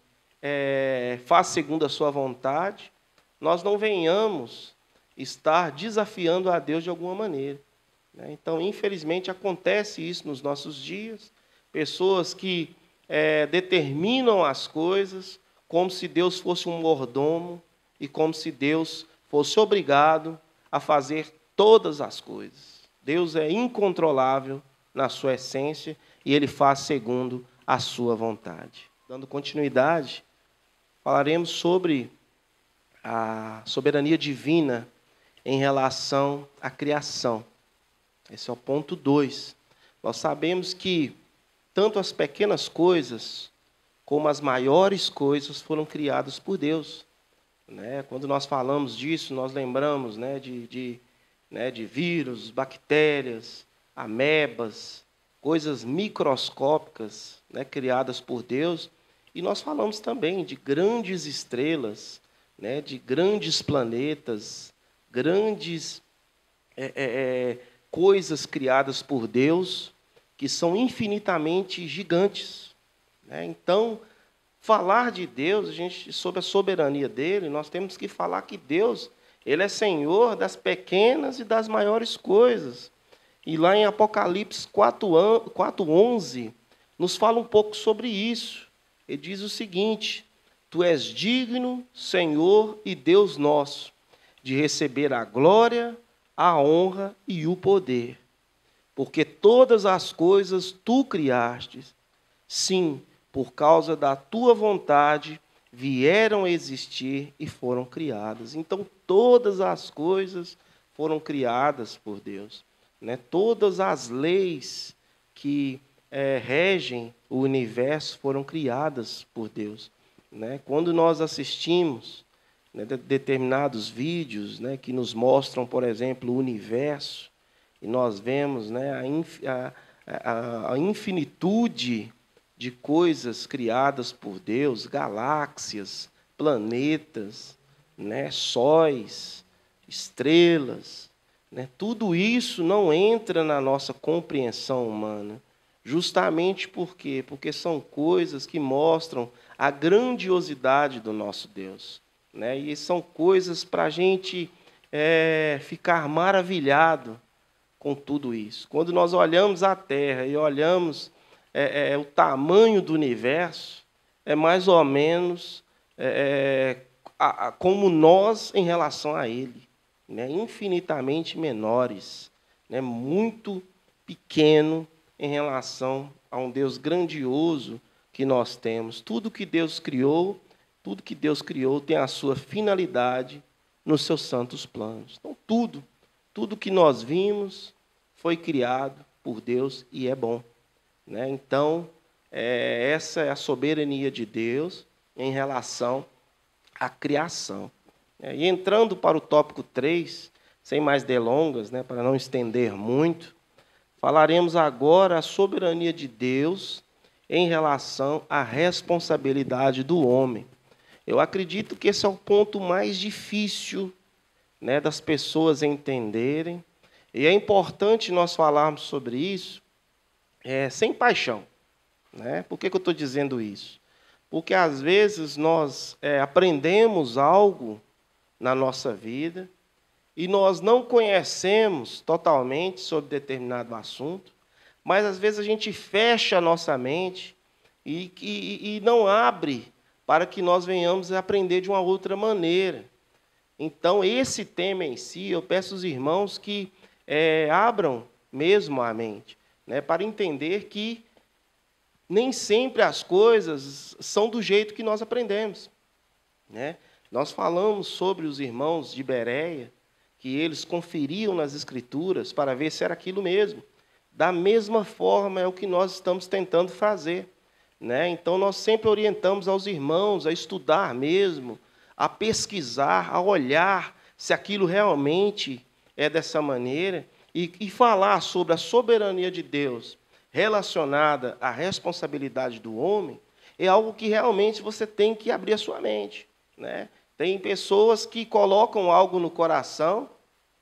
S2: faz segundo a sua vontade, nós não venhamos estar desafiando a Deus de alguma maneira, né? Então, infelizmente, acontece isso nos nossos dias, pessoas que determinam as coisas como se Deus fosse um mordomo e como se Deus fosse obrigado a fazer todas as coisas. Deus é incontrolável na sua essência e Ele faz segundo a sua vontade. Dando continuidade, falaremos sobre a soberania divina em relação à criação. Esse é o ponto 2. Nós sabemos que tanto as pequenas coisas como as maiores coisas foram criadas por Deus, né? Quando nós falamos disso, nós lembramos, né, de vírus, bactérias, amebas, coisas microscópicas, né, criadas por Deus, e nós falamos também de grandes estrelas, né, de grandes planetas, grandes coisas criadas por Deus que são infinitamente gigantes, né? Então, falar de Deus, sobre a soberania dele, nós temos que falar que Deus, ele é Senhor das pequenas e das maiores coisas. E lá em Apocalipse 4:11, nos fala um pouco sobre isso. Ele diz o seguinte: Tu és digno, Senhor e Deus nosso, de receber a glória, a honra e o poder, porque todas as coisas tu criastes, sim, por causa da tua vontade, vieram a existir e foram criadas. Então, todas as coisas foram criadas por Deus, né? Todas as leis que regem o universo foram criadas por Deus, né? Quando nós assistimos, né, determinados vídeos, né, que nos mostram, por exemplo, o universo, e nós vemos, né, a infinitude de coisas criadas por Deus, galáxias, planetas, né, sóis, estrelas, né, tudo isso não entra na nossa compreensão humana. Justamente por quê? Porque são coisas que mostram a grandiosidade do nosso Deus, né? E são coisas para a gente ficar maravilhado com tudo isso. Quando nós olhamos a Terra e olhamos o tamanho do universo, é mais ou menos como nós em relação a ele, né? Infinitamente menores, né? Muito pequeno em relação a um Deus grandioso que nós temos. Tudo que Deus criou tem a sua finalidade nos seus santos planos. Então, tudo que nós vimos foi criado por Deus e é bom, né? Então, essa é a soberania de Deus em relação à criação. E entrando para o tópico 3, sem mais delongas, né, para não estender muito, falaremos agora a soberania de Deus em relação à responsabilidade do homem. Eu acredito que esse é o ponto mais difícil, né, das pessoas entenderem. E é importante nós falarmos sobre isso sem paixão, né? Por que eu estou dizendo isso? Porque, às vezes, nós aprendemos algo na nossa vida e nós não conhecemos totalmente sobre determinado assunto, mas, às vezes, a gente fecha a nossa mente e não abre para que nós venhamos a aprender de uma outra maneira. Então, esse tema em si, eu peço aos irmãos que abram mesmo a mente, né, para entender que nem sempre as coisas são do jeito que nós aprendemos, né? Nós falamos sobre os irmãos de Bereia, que eles conferiam nas Escrituras para ver se era aquilo mesmo. Da mesma forma é o que nós estamos tentando fazer, né? Então, nós sempre orientamos aos irmãos a estudar mesmo, a pesquisar, a olhar se aquilo realmente é dessa maneira e falar sobre a soberania de Deus relacionada à responsabilidade do homem é algo que realmente você tem que abrir a sua mente, né? Tem pessoas que colocam algo no coração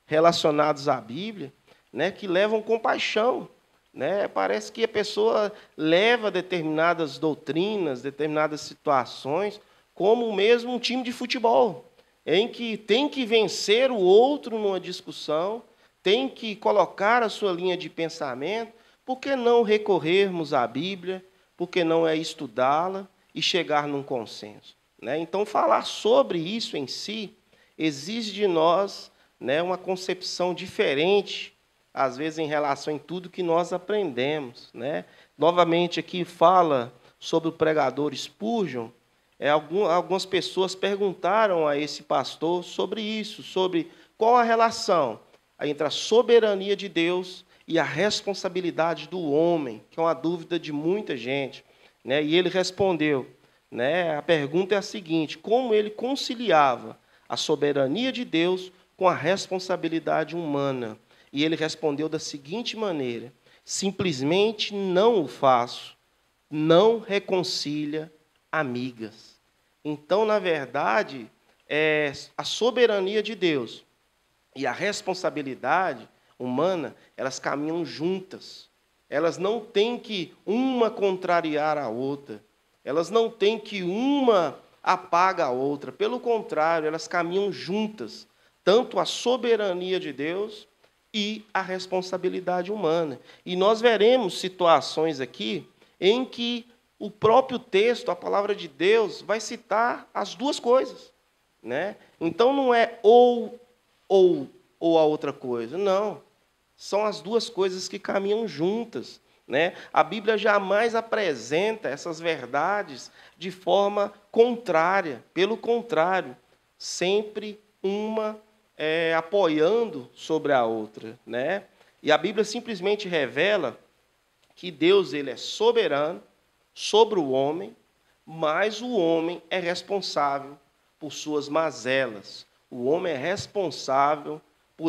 S2: relacionados à Bíblia, né, que levam compaixão, né? Parece que a pessoa leva determinadas doutrinas, determinadas situações, como mesmo um time de futebol, em que tem que vencer o outro numa discussão, tem que colocar a sua linha de pensamento. Por que não recorrermos à Bíblia? Por que não estudá-la e chegar num consenso, né? Então, falar sobre isso em si exige de nós, né, uma concepção diferente, às vezes, em relação a tudo que nós aprendemos, né? Novamente, aqui fala sobre o pregador Spurgeon. Algumas pessoas perguntaram a esse pastor sobre isso, sobre qual a relação entre a soberania de Deus e a responsabilidade do homem, que é uma dúvida de muita gente, né? E ele respondeu, né? A pergunta é a seguinte: como ele conciliava a soberania de Deus com a responsabilidade humana? E ele respondeu da seguinte maneira: simplesmente não o faço, não reconcilia amigas. Então, na verdade, a soberania de Deus e a responsabilidade humana, elas caminham juntas. Elas não têm que uma contrariar a outra. Elas não têm que uma apaga a outra. Pelo contrário, elas caminham juntas. Tanto a soberania de Deus e a responsabilidade humana. E nós veremos situações aqui em que o próprio texto, a palavra de Deus, vai citar as duas coisas, né? Então não é ou a outra coisa, não. São as duas coisas que caminham juntas, né? A Bíblia jamais apresenta essas verdades de forma contrária. Pelo contrário, sempre uma apoiando sobre a outra, né? E a Bíblia simplesmente revela que Deus ele é soberano sobre o homem, mas o homem é responsável por suas mazelas. O homem é responsável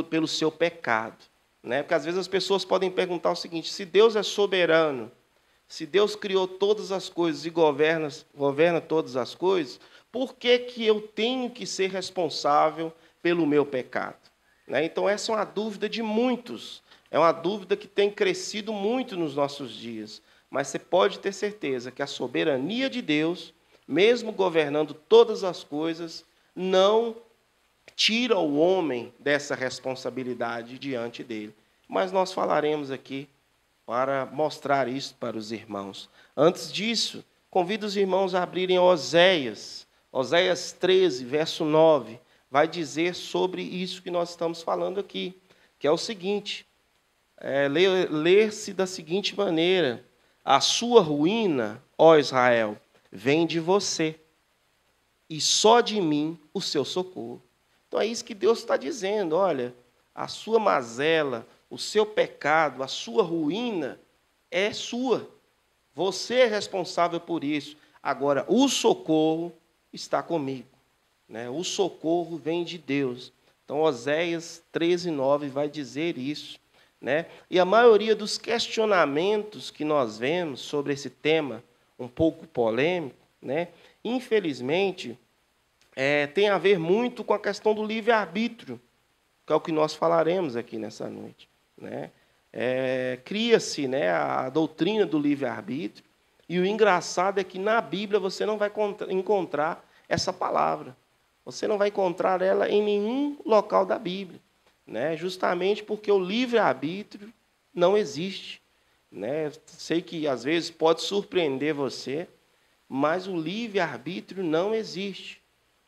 S2: pelo seu pecado, né? Porque às vezes as pessoas podem perguntar o seguinte: se Deus é soberano, se Deus criou todas as coisas e governa todas as coisas, por que que eu tenho que ser responsável pelo meu pecado? Né? Então essa é uma dúvida de muitos, é uma dúvida que tem crescido muito nos nossos dias. Mas você pode ter certeza que a soberania de Deus, mesmo governando todas as coisas, não tira o homem dessa responsabilidade diante dele. Mas nós falaremos aqui para mostrar isso para os irmãos. Antes disso, convido os irmãos a abrirem Oséias. Oséias 13, verso 9, vai dizer sobre isso que nós estamos falando aqui, que é o seguinte, ler-se da seguinte maneira: a sua ruína, ó Israel, vem de você, e só de mim o seu socorro. Então é isso que Deus está dizendo: olha, a sua mazela, o seu pecado, a sua ruína é sua. Você é responsável por isso. Agora, o socorro está comigo, né? O socorro vem de Deus. Então, Oséias 13, 9 vai dizer isso, né? E a maioria dos questionamentos que nós vemos sobre esse tema, um pouco polêmico, né? Infelizmente, tem a ver muito com a questão do livre-arbítrio, que é o que nós falaremos aqui nessa noite, né? Cria-se, né, a doutrina do livre-arbítrio, e o engraçado é que na Bíblia você não vai encontrar essa palavra. Você não vai encontrar ela em nenhum local da Bíblia, né? Justamente porque o livre-arbítrio não existe, né? Sei que às vezes pode surpreender você, mas o livre-arbítrio não existe.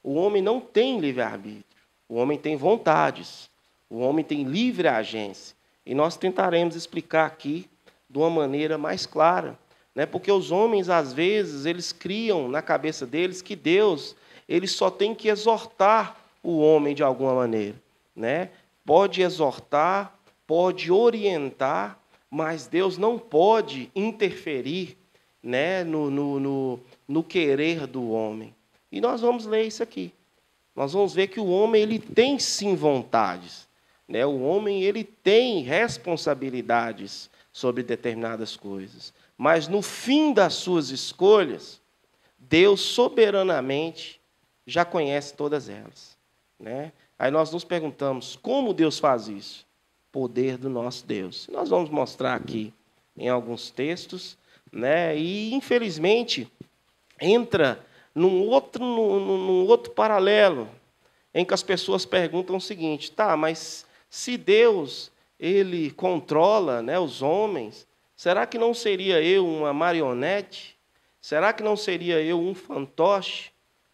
S2: O homem não tem livre-arbítrio. O homem tem vontades. O homem tem livre agência. E nós tentaremos explicar aqui de uma maneira mais clara, né? Porque os homens, às vezes, eles criam na cabeça deles que Deus ele só tem que exortar o homem de alguma maneira, né? Pode exortar, pode orientar, mas Deus não pode interferir, né, no querer do homem. E nós vamos ler isso aqui. Nós vamos ver que o homem ele tem sim vontades, né? O homem ele tem responsabilidades sobre determinadas coisas, mas no fim das suas escolhas, Deus soberanamente já conhece todas elas, né? Aí nós nos perguntamos, como Deus faz isso? Poder do nosso Deus. Nós vamos mostrar aqui em alguns textos, né? E infelizmente entra num outro paralelo, em que as pessoas perguntam o seguinte: tá, mas se Deus ele controla, né, os homens, será que não seria eu uma marionete? Será que não seria eu um fantoche?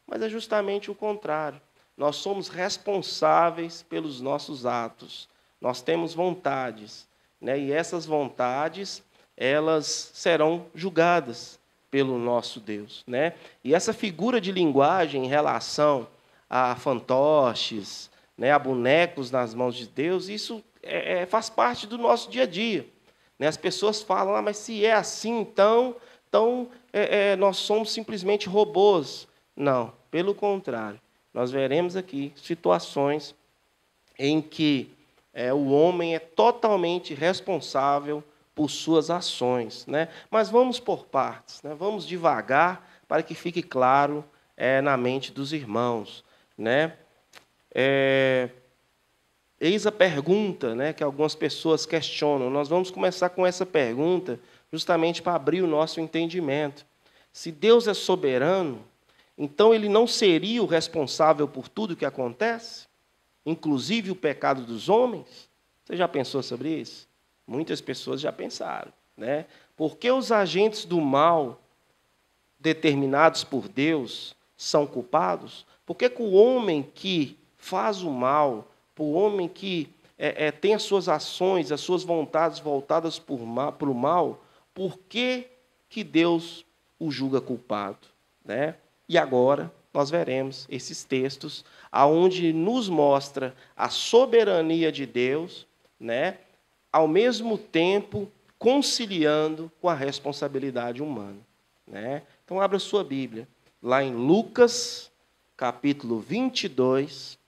S2: Mas é justamente o contrário. Nós somos responsáveis pelos nossos atos. Nós temos vontades, né? E essas vontades, elas serão julgadas pelo nosso Deus, né? E essa figura de linguagem em relação a fantoches, né, a bonecos nas mãos de Deus, isso faz parte do nosso dia a dia, né? As pessoas falam, mas se é assim, então nós somos simplesmente robôs. Não, pelo contrário. Nós veremos aqui situações em que o homem é totalmente responsável por suas ações, né? Mas vamos por partes, né? Vamos devagar para que fique claro na mente dos irmãos, né? Eis a pergunta, né, que algumas pessoas questionam. Nós vamos começar com essa pergunta justamente para abrir o nosso entendimento. Se Deus é soberano, então Ele não seria o responsável por tudo que acontece? Inclusive o pecado dos homens? Você já pensou sobre isso? Muitas pessoas já pensaram, né? Por que os agentes do mal determinados por Deus são culpados? Por que o homem que faz o mal, o homem que tem as suas ações, as suas vontades voltadas para o mal, por que Deus o julga culpado, né? E agora nós veremos esses textos aonde nos mostra a soberania de Deus, né? Ao mesmo tempo conciliando com a responsabilidade humana, né? Então abra sua Bíblia lá em Lucas, capítulo 22,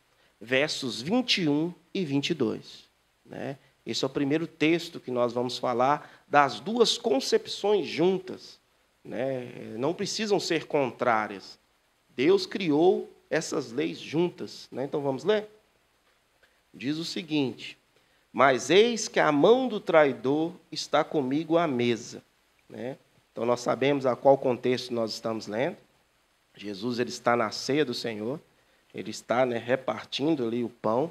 S2: versos 21 e 22. Né? Esse é o primeiro texto que nós vamos falar das duas concepções juntas. Né? Não precisam ser contrárias. Deus criou essas leis juntas. Né? Então vamos ler? Diz o seguinte: mas eis que a mão do traidor está comigo à mesa. Né? Então nós sabemos a qual contexto nós estamos lendo. Jesus ele está na ceia do Senhor. Ele está repartindo ali o pão,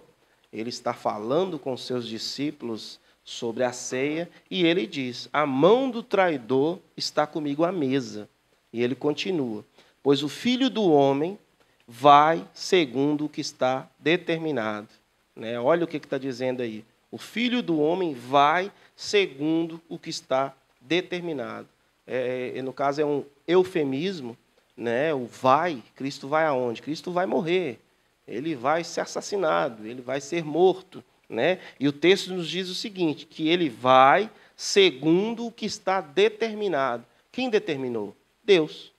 S2: ele está falando com seus discípulos sobre a ceia, e ele diz: a mão do traidor está comigo à mesa. E ele continua: pois o Filho do Homem vai segundo o que está determinado. Né? Olha o que está dizendo aí. O Filho do Homem vai segundo o que está determinado. No caso, é um eufemismo. Né, o vai, Cristo vai aonde? Cristo vai morrer, ele vai ser assassinado, ele vai ser morto. Né? E o texto nos diz o seguinte, que ele vai segundo o que está determinado. Quem determinou? Deus.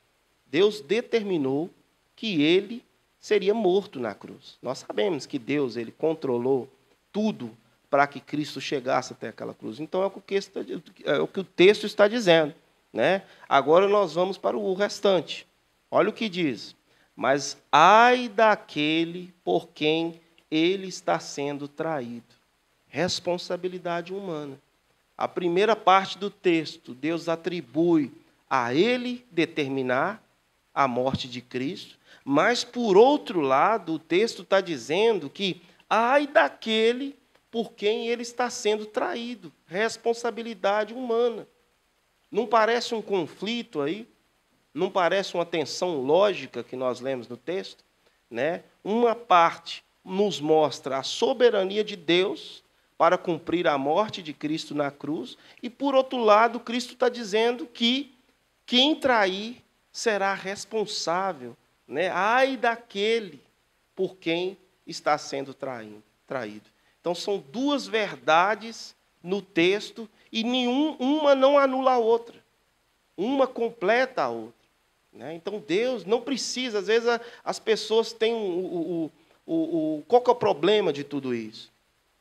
S2: Deus determinou que ele seria morto na cruz. Nós sabemos que Deus ele controlou tudo para que Cristo chegasse até aquela cruz. Então é o que o texto está dizendo. Né? Agora nós vamos para o restante. Olha o que diz: mas ai daquele por quem ele está sendo traído. Responsabilidade humana. A primeira parte do texto, Deus atribui a ele determinar a morte de Cristo, mas, por outro lado, o texto está dizendo que ai daquele por quem ele está sendo traído. Responsabilidade humana. Não parece um conflito aí? Não parece uma tensão lógica que nós lemos no texto? Né? Uma parte nos mostra a soberania de Deus para cumprir a morte de Cristo na cruz, e, por outro lado, Cristo está dizendo que quem trair será responsável. Né? Ai daquele por quem está sendo traído. Então, são duas verdades no texto, e uma não anula a outra. Uma completa a outra. Né? Então, Deus não precisa, às vezes as pessoas têm qual que é o problema de tudo isso?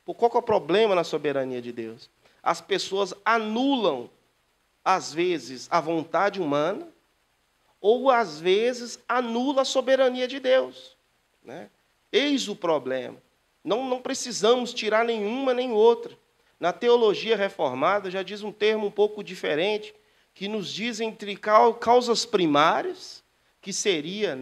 S2: Qual que é o problema na soberania de Deus? As pessoas anulam, às vezes, a vontade humana, ou, às vezes, anula a soberania de Deus. Né? Eis o problema. Não precisamos tirar nenhuma nem outra. Na teologia reformada já diz um termo um pouco diferente, que nos diz entre causas primárias, que seria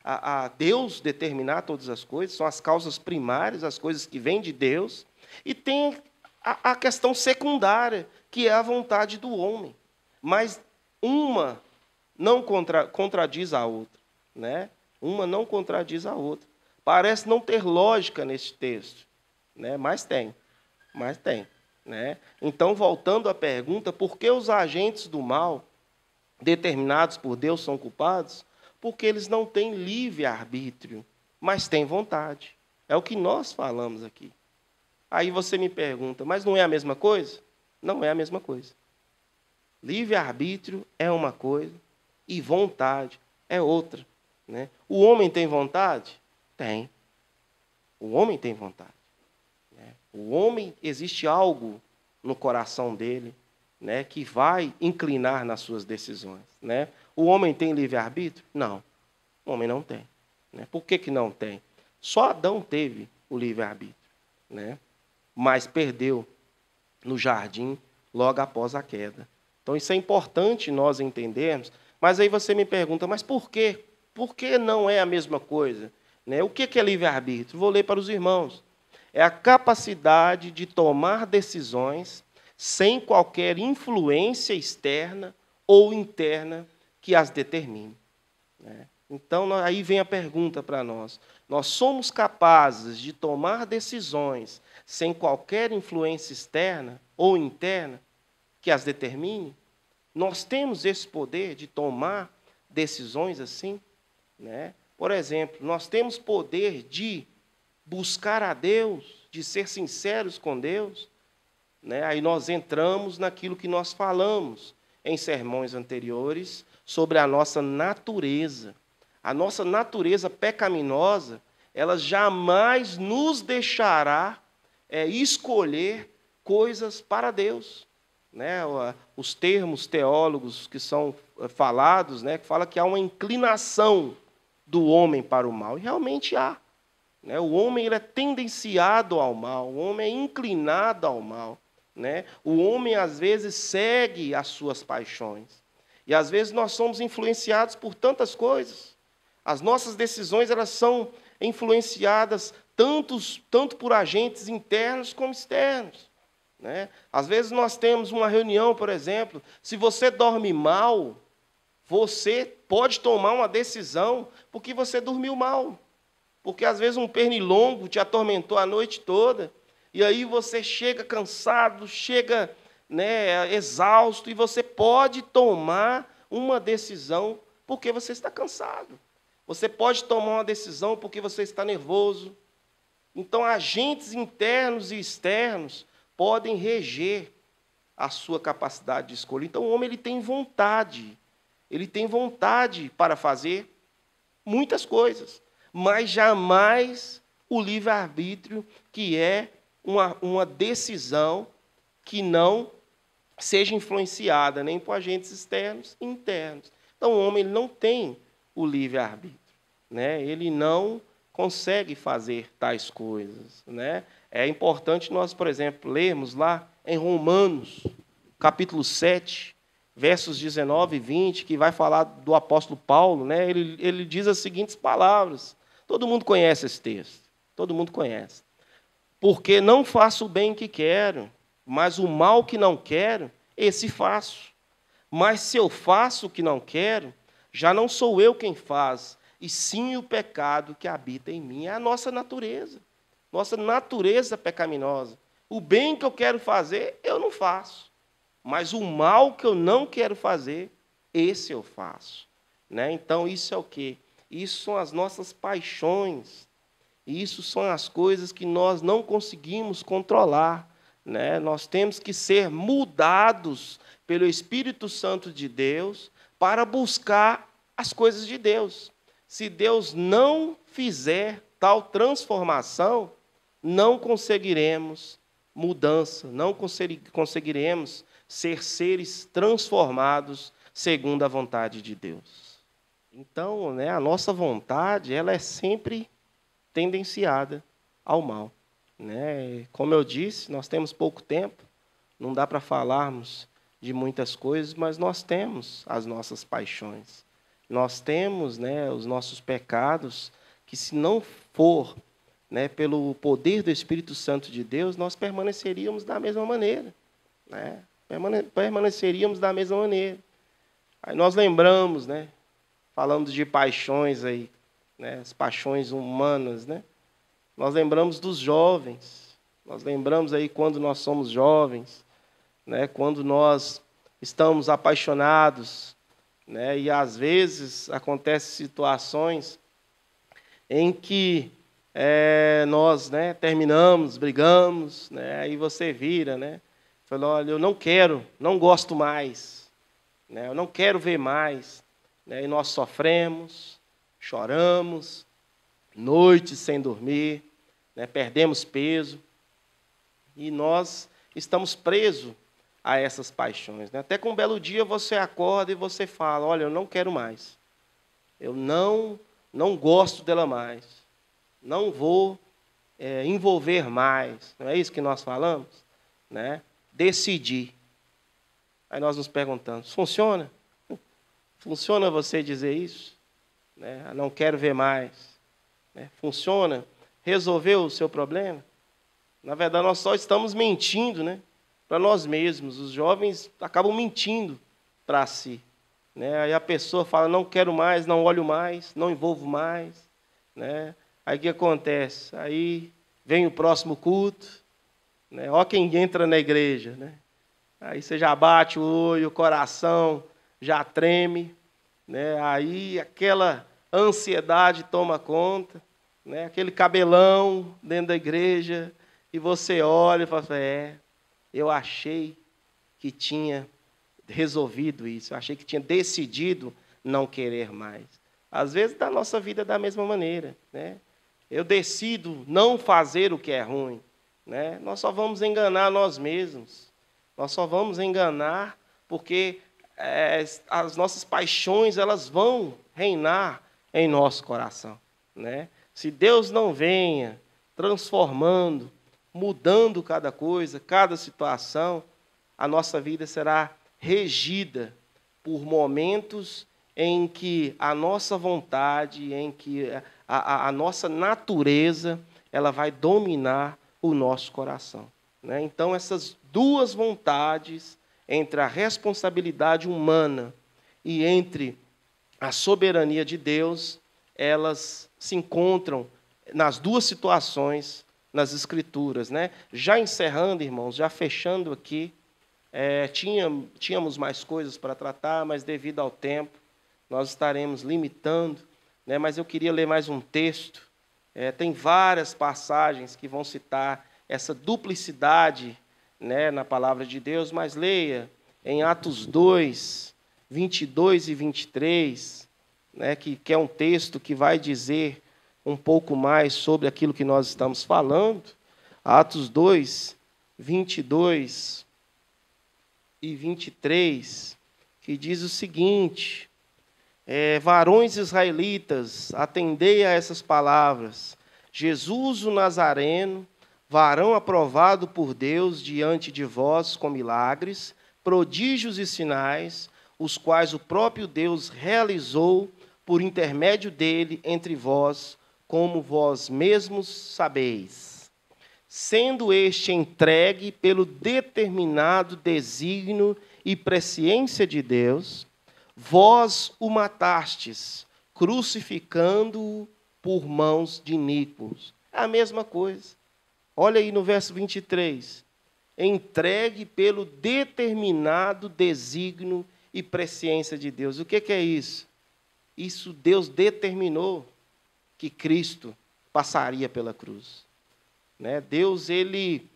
S2: a Deus determinar todas as coisas, são as causas primárias, as coisas que vêm de Deus, e tem a questão secundária, que é a vontade do homem. Mas uma não contradiz a outra. Né? Uma não contradiz a outra. Parece não ter lógica nesse texto, né? Mas tem. Né? Então, voltando à pergunta, por que os agentes do mal, determinados por Deus, são culpados? Porque eles não têm livre-arbítrio, mas têm vontade. É o que nós falamos aqui. Aí você me pergunta, mas não é a mesma coisa? Não é a mesma coisa. Livre-arbítrio é uma coisa e vontade é outra. Né? O homem tem vontade? Tem. O homem tem vontade. O homem, existe algo no coração dele né, que vai inclinar nas suas decisões, né? O homem tem livre-arbítrio? Não, o homem não tem, né? Por que não tem? Só Adão teve o livre-arbítrio, né? Mas perdeu no jardim logo após a queda. Então, isso é importante nós entendermos. Mas aí você me pergunta, mas por quê? Por que não é a mesma coisa? Né? O que é livre-arbítrio? Vou ler para os irmãos. É a capacidade de tomar decisões sem qualquer influência externa ou interna que as determine, né? Então, aí vem a pergunta para nós. Nós somos capazes de tomar decisões sem qualquer influência externa ou interna que as determine? Nós temos esse poder de tomar decisões assim, né? Por exemplo, nós temos poder de buscar a Deus, de ser sinceros com Deus, né? Aí nós entramos naquilo que nós falamos em sermões anteriores sobre a nossa natureza. A nossa natureza pecaminosa, ela jamais nos deixará escolher coisas para Deus, né? Os termos teólogos que são falados, né, que fala que há uma inclinação do homem para o mal, e realmente há, né? O homem ele é tendenciado ao mal, o homem é inclinado ao mal, né? O homem às vezes segue as suas paixões, e às vezes nós somos influenciados por tantas coisas. As nossas decisões elas são influenciadas tanto por agentes internos como externos, né? Às vezes nós temos uma reunião, por exemplo, se você dorme mal, você pode tomar uma decisão porque você dormiu mal. Porque às vezes um pernilongo te atormentou a noite toda, e aí você chega cansado, chega, né, exausto, e você pode tomar uma decisão porque você está cansado. Você pode tomar uma decisão porque você está nervoso. Então, agentes internos e externos podem reger a sua capacidade de escolha. Então, o homem ele tem vontade para fazer muitas coisas, mas jamais o livre-arbítrio, que é uma decisão que não seja influenciada nem por agentes externos e internos. Então, o homem ele não tem o livre-arbítrio, né? Ele não consegue fazer tais coisas, né? É importante nós, por exemplo, lermos lá em Romanos, capítulo 7, versos 19 e 20, que vai falar do apóstolo Paulo, né? Ele diz as seguintes palavras. Todo mundo conhece esse texto, todo mundo conhece. Porque não faço o bem que quero, mas o mal que não quero, esse faço. Mas se eu faço o que não quero, já não sou eu quem faz, e sim o pecado que habita em mim. É a nossa natureza pecaminosa. O bem que eu quero fazer, eu não faço. Mas o mal que eu não quero fazer, esse eu faço, né? Então, isso é o quê? Isso são as nossas paixões. Isso são as coisas que nós não conseguimos controlar, né? Nós temos que ser mudados pelo Espírito Santo de Deus para buscar as coisas de Deus. Se Deus não fizer tal transformação, não conseguiremos mudança, não conseguiremos ser seres transformados segundo a vontade de Deus. Então, né, a nossa vontade ela é sempre tendenciada ao mal, né? Como eu disse, nós temos pouco tempo, não dá para falarmos de muitas coisas, mas nós temos as nossas paixões. Nós temos, né, os nossos pecados, que se não for, né, pelo poder do Espírito Santo de Deus, nós permaneceríamos da mesma maneira, né? Permaneceríamos da mesma maneira. Aí nós lembramos, né, falando de paixões aí, né, as paixões humanas, né? Nós lembramos dos jovens. Nós lembramos aí quando nós somos jovens, né, quando nós estamos apaixonados, né, e às vezes acontecem situações em que nós, né, terminamos, brigamos, né, aí você vira, né, fala, olha, eu não quero, não gosto mais, né, eu não quero ver mais, né, e nós sofremos, choramos, noites sem dormir, né, perdemos peso, e nós estamos presos a essas paixões, né? Até que um belo dia você acorda e você fala, olha, eu não quero mais. Eu não gosto dela mais. Não vou envolver mais. Não é isso que nós falamos? Né? Decidir. Aí nós nos perguntamos, funciona? Funciona você dizer isso? Né? Não quero ver mais. Né? Funciona? Resolveu o seu problema? Na verdade, nós só estamos mentindo, né, para nós mesmos. Os jovens acabam mentindo para si. Né? Aí a pessoa fala, não quero mais, não olho mais, não envolvo mais. Né? Aí o que acontece? Aí vem o próximo culto. Né? Ó quem entra na igreja. Né? Aí você já bate o olho, o coração já treme. Né? Aí aquela ansiedade toma conta. Né? Aquele cabelão dentro da igreja. E você olha e fala, eu achei que tinha resolvido isso, eu achei que tinha decidido não querer mais. Às vezes, da nossa vida é da mesma maneira. Né? Eu decido não fazer o que é ruim. Né? Nós só vamos enganar nós mesmos. Nós só vamos enganar porque as nossas paixões elas vão reinar em nosso coração. Né? Se Deus não venha transformando, mudando cada coisa, cada situação, a nossa vida será regida por momentos em que a nossa vontade, em que a nossa natureza, ela vai dominar o nosso coração. Né? Então, essas duas vontades, entre a responsabilidade humana e entre a soberania de Deus, elas se encontram nas duas situações nas Escrituras. Né? Já encerrando, irmãos, já fechando aqui, tínhamos mais coisas para tratar, mas devido ao tempo, nós estaremos limitando. Né? Mas eu queria ler mais um texto. Tem várias passagens que vão citar essa duplicidade, né, na palavra de Deus, mas leia em Atos 2, 22 e 23, né, que é um texto que vai dizer um pouco mais sobre aquilo que nós estamos falando. Atos 2, 22 e 23, que diz o seguinte, varões israelitas, atendei a essas palavras. Jesus o Nazareno, varão aprovado por Deus diante de vós com milagres, prodígios e sinais, os quais o próprio Deus realizou por intermédio dele entre vós, como vós mesmos sabeis, sendo este entregue pelo determinado desígnio e presciência de Deus, vós o matastes, crucificando-o por mãos de iníquos. É a mesma coisa. Olha aí no verso 23. Entregue pelo determinado desígnio e presciência de Deus. O que é isso? Isso Deus determinou que Cristo passaria pela cruz. Né? Deus ele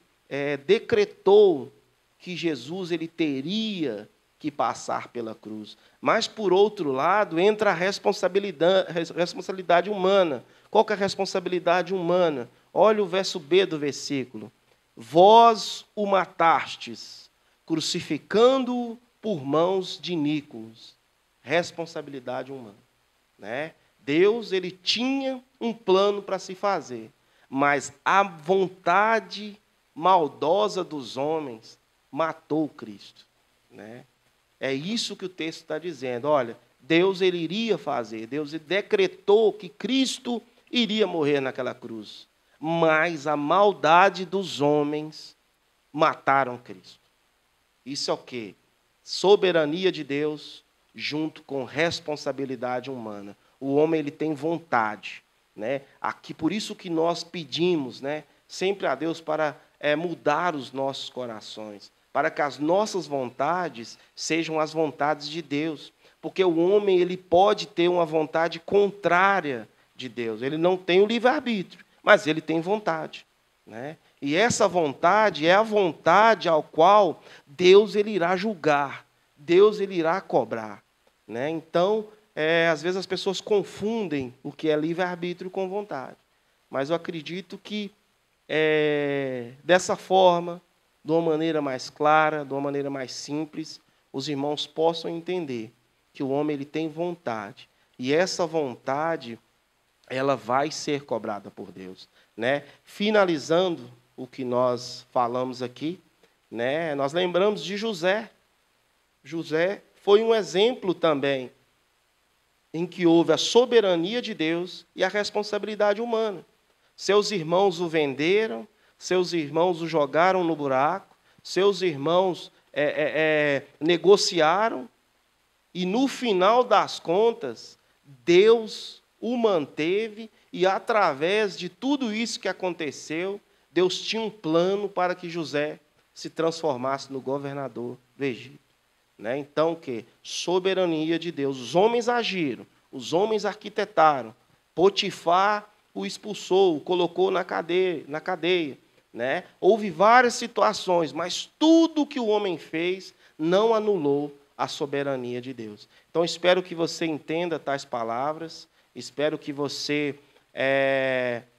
S2: decretou que Jesus ele teria que passar pela cruz. Mas, por outro lado, entra a responsabilidade humana. Qual que é a responsabilidade humana? Olha o verso B do versículo. Vós o matastes, crucificando-o por mãos de iníquos. Responsabilidade humana. Né? Deus ele tinha um plano para se fazer, mas a vontade maldosa dos homens matou Cristo. Né? É isso que o texto está dizendo. Olha, Deus ele iria fazer, Deus ele decretou que Cristo iria morrer naquela cruz, mas a maldade dos homens mataram Cristo. Isso é o quê? Soberania de Deus junto com responsabilidade humana. O homem ele tem vontade, né? Aqui, por isso que nós pedimos, né, sempre a Deus para mudar os nossos corações, para que as nossas vontades sejam as vontades de Deus, porque o homem ele pode ter uma vontade contrária de Deus. Ele não tem o livre-arbítrio, mas ele tem vontade, né? E essa vontade é a vontade ao qual Deus ele irá julgar, Deus ele irá cobrar, né? Então, às vezes as pessoas confundem o que é livre-arbítrio com vontade. Mas eu acredito que, dessa forma, de uma maneira mais clara, de uma maneira mais simples, os irmãos possam entender que o homem ele tem vontade. E essa vontade, ela vai ser cobrada por Deus, né? Finalizando o que nós falamos aqui, né? Nós lembramos de José. José foi um exemplo também em que houve a soberania de Deus e a responsabilidade humana. Seus irmãos o venderam, seus irmãos o jogaram no buraco, seus irmãos negociaram, e no final das contas, Deus o manteve, e através de tudo isso que aconteceu, Deus tinha um plano para que José se transformasse no governador do Egito. Né? Então, o quê? Soberania de Deus. Os homens agiram, os homens arquitetaram. Potifar o expulsou, o colocou na cadeia. Né? Houve várias situações, mas tudo que o homem fez não anulou a soberania de Deus. Então, espero que você entenda tais palavras, espero que você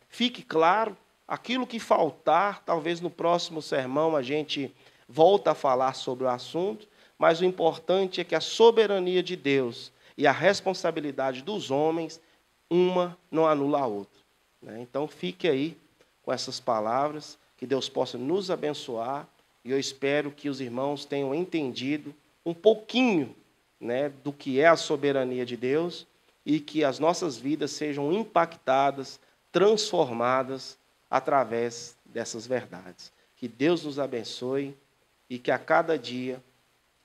S2: fique claro. Aquilo que faltar, talvez no próximo sermão a gente volta a falar sobre o assunto, mas o importante é que a soberania de Deus e a responsabilidade dos homens, uma não anula a outra. Né? Então, fique aí com essas palavras, que Deus possa nos abençoar, e eu espero que os irmãos tenham entendido um pouquinho, né, do que é a soberania de Deus, e que as nossas vidas sejam impactadas, transformadas através dessas verdades. Que Deus nos abençoe e que a cada dia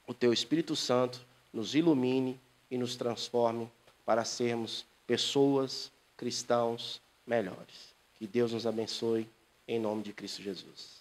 S2: o Teu Espírito Santo nos ilumine e nos transforme para sermos pessoas, cristãos melhores. Que Deus nos abençoe em nome de Cristo Jesus.